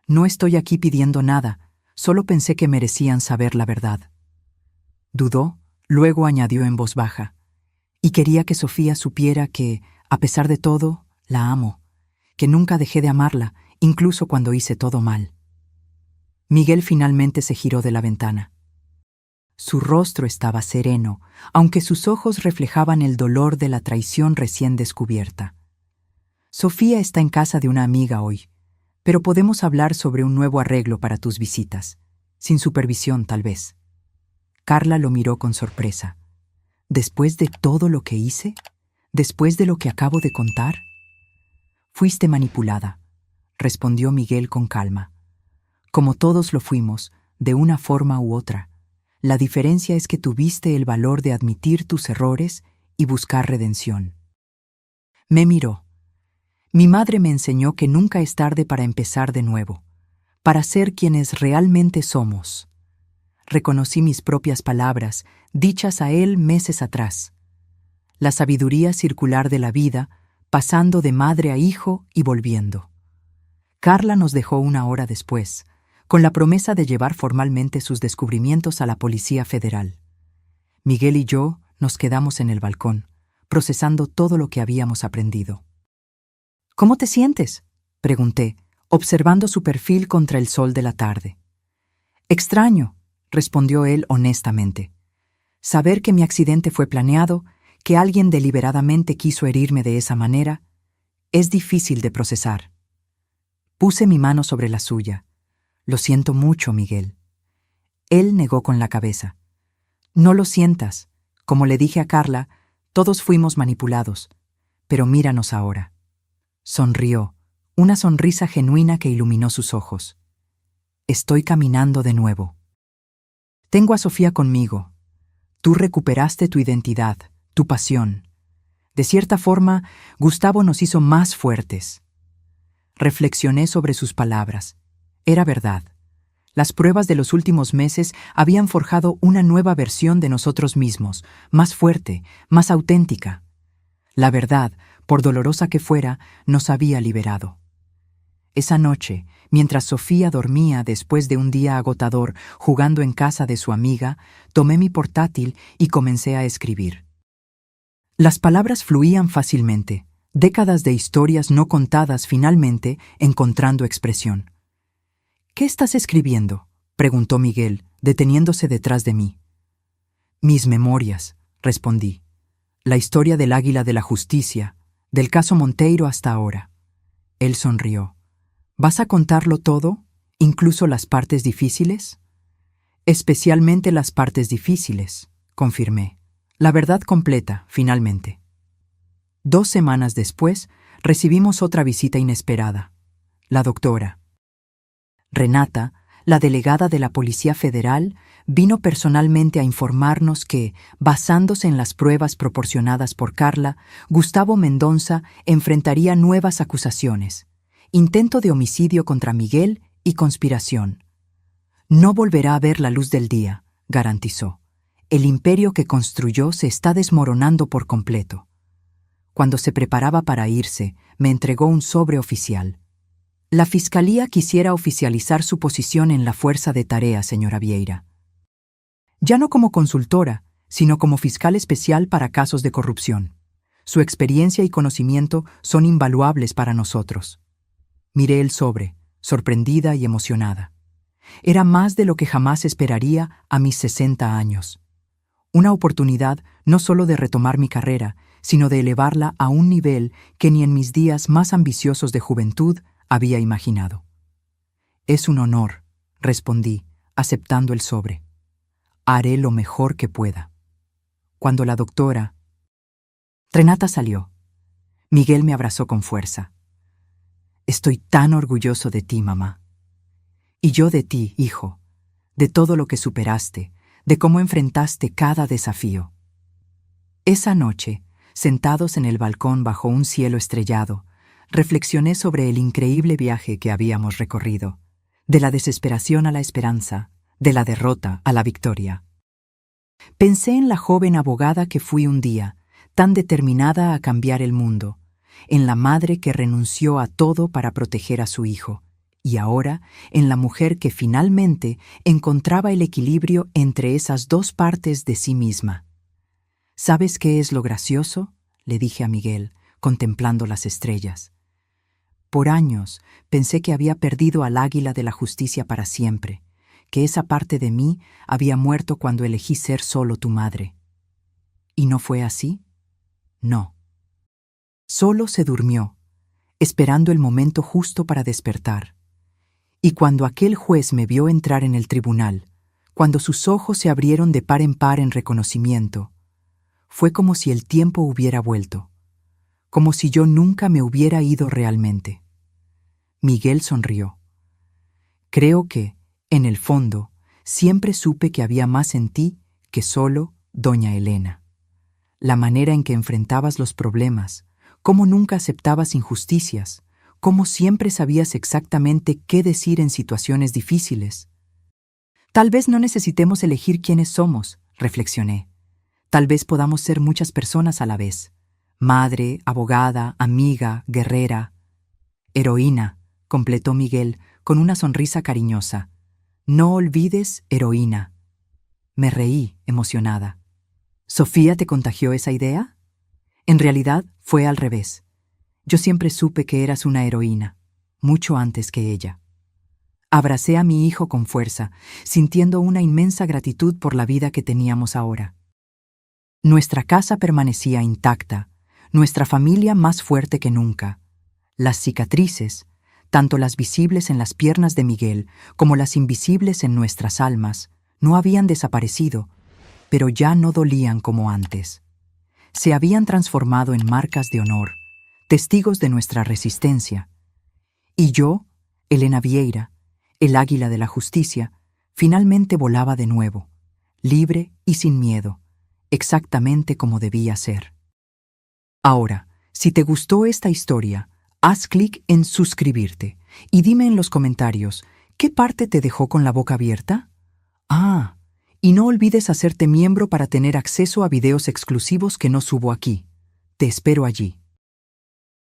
Speaker 1: No estoy aquí pidiendo nada, solo pensé que merecían saber la verdad. Dudó, luego añadió en voz baja. Y quería que Sofía supiera que, a pesar de todo, la amo, que nunca dejé de amarla, incluso cuando hice todo mal. Miguel finalmente se giró de la ventana. Su rostro estaba sereno, aunque sus ojos reflejaban el dolor de la traición recién descubierta. Sofía está en casa de una amiga hoy, pero podemos hablar sobre un nuevo arreglo para tus visitas, sin supervisión tal vez. Carla lo miró con sorpresa. ¿Después de todo lo que hice? ¿Después de lo que acabo de contar? Fuiste manipulada, respondió Miguel con calma. Como todos lo fuimos, de una forma u otra. La diferencia es que tuviste el valor de admitir tus errores y buscar redención. Me miró. Mi madre me enseñó que nunca es tarde para empezar de nuevo, para ser quienes realmente somos. Reconocí mis propias palabras, dichas a él meses atrás. La sabiduría circular de la vida, pasando de madre a hijo y volviendo. Carla nos dejó 1 hora después, con la promesa de llevar formalmente sus descubrimientos a la Policía Federal. Miguel y yo nos quedamos en el balcón, procesando todo lo que habíamos aprendido. ¿Cómo te sientes?, pregunté, observando su perfil contra el sol de la tarde. Extraño, respondió él honestamente. Saber que mi accidente fue planeado, que alguien deliberadamente quiso herirme de esa manera, es difícil de procesar. Puse mi mano sobre la suya. Lo siento mucho, Miguel. Él negó con la cabeza. No lo sientas. Como le dije a Carla, todos fuimos manipulados. Pero míranos ahora. Sonrió, una sonrisa genuina que iluminó sus ojos. Estoy caminando de nuevo. Tengo a Sofía conmigo. Tú recuperaste tu identidad, tu pasión. De cierta forma, Gustavo nos hizo más fuertes. Reflexioné sobre sus palabras. Era verdad. Las pruebas de los últimos meses habían forjado una nueva versión de nosotros mismos, más fuerte, más auténtica. La verdad, por dolorosa que fuera, nos había liberado. Esa noche, mientras Sofía dormía después de un día agotador jugando en casa de su amiga, tomé mi portátil y comencé a escribir. Las palabras fluían fácilmente, décadas de historias no contadas finalmente encontrando expresión. ¿Qué estás escribiendo?, preguntó Miguel, deteniéndose detrás de mí. Mis memorias, respondí. La historia del Águila de la Justicia, del caso Monteiro hasta ahora. Él sonrió. ¿Vas a contarlo todo, incluso las partes difíciles? Especialmente las partes difíciles, confirmé. La verdad completa, finalmente. 2 semanas después, recibimos otra visita inesperada. La doctora. Renata, la delegada de la Policía Federal, vino personalmente a informarnos que, basándose en las pruebas proporcionadas por Carla, Gustavo Mendonça enfrentaría nuevas acusaciones, intento de homicidio contra Miguel y conspiración. No volverá a ver la luz del día, garantizó. El imperio que construyó se está desmoronando por completo. Cuando se preparaba para irse, me entregó un sobre oficial. La Fiscalía quisiera oficializar su posición en la Fuerza de Tarea, señora Vieira. Ya no como consultora, sino como fiscal especial para casos de corrupción. Su experiencia y conocimiento son invaluables para nosotros. Miré el sobre, sorprendida y emocionada. Era más de lo que jamás esperaría a mis 60 años. Una oportunidad no solo de retomar mi carrera, sino de elevarla a un nivel que ni en mis días más ambiciosos de juventud había imaginado. Es un honor, respondí, aceptando el sobre. Haré lo mejor que pueda. Cuando la doctora Renata salió, Miguel me abrazó con fuerza. Estoy tan orgulloso de ti, mamá. Y yo de ti, hijo, de todo lo que superaste, de cómo enfrentaste cada desafío. Esa noche, sentados en el balcón bajo un cielo estrellado, reflexioné sobre el increíble viaje que habíamos recorrido, de la desesperación a la esperanza, de la derrota a la victoria. Pensé en la joven abogada que fui un día, tan determinada a cambiar el mundo, en la madre que renunció a todo para proteger a su hijo, y ahora en la mujer que finalmente encontraba el equilibrio entre esas dos partes de sí misma. ¿Sabes qué es lo gracioso?, le dije a Miguel, contemplando las estrellas. Por años pensé que había perdido al águila de la justicia para siempre, que esa parte de mí había muerto cuando elegí ser solo tu madre. ¿Y no fue así? No. Solo se durmió, esperando el momento justo para despertar. Y cuando aquel juez me vio entrar en el tribunal, cuando sus ojos se abrieron de par en par en reconocimiento, fue como si el tiempo hubiera vuelto, como si yo nunca me hubiera ido realmente. Miguel sonrió. Creo que, en el fondo, siempre supe que había más en ti que solo doña Elena. La manera en que enfrentabas los problemas, cómo nunca aceptabas injusticias, cómo siempre sabías exactamente qué decir en situaciones difíciles. Tal vez no necesitemos elegir quiénes somos, reflexioné. Tal vez podamos ser muchas personas a la vez. Madre, abogada, amiga, guerrera. Heroína, completó Miguel con una sonrisa cariñosa. No olvides, heroína. Me reí, emocionada. ¿Sofía te contagió esa idea? En realidad fue al revés. Yo siempre supe que eras una heroína, mucho antes que ella. Abracé a mi hijo con fuerza, sintiendo una inmensa gratitud por la vida que teníamos ahora. Nuestra casa permanecía intacta, nuestra familia más fuerte que nunca. Las cicatrices, tanto las visibles en las piernas de Miguel como las invisibles en nuestras almas, no habían desaparecido, pero ya no dolían como antes. Se habían transformado en marcas de honor, testigos de nuestra resistencia. Y yo, Elena Vieira, el águila de la justicia, finalmente volaba de nuevo, libre y sin miedo, exactamente como debía ser. Ahora, si te gustó esta historia, haz clic en suscribirte y dime en los comentarios, ¿qué parte te dejó con la boca abierta? Y no olvides hacerte miembro para tener acceso a videos exclusivos que no subo aquí. Te espero allí.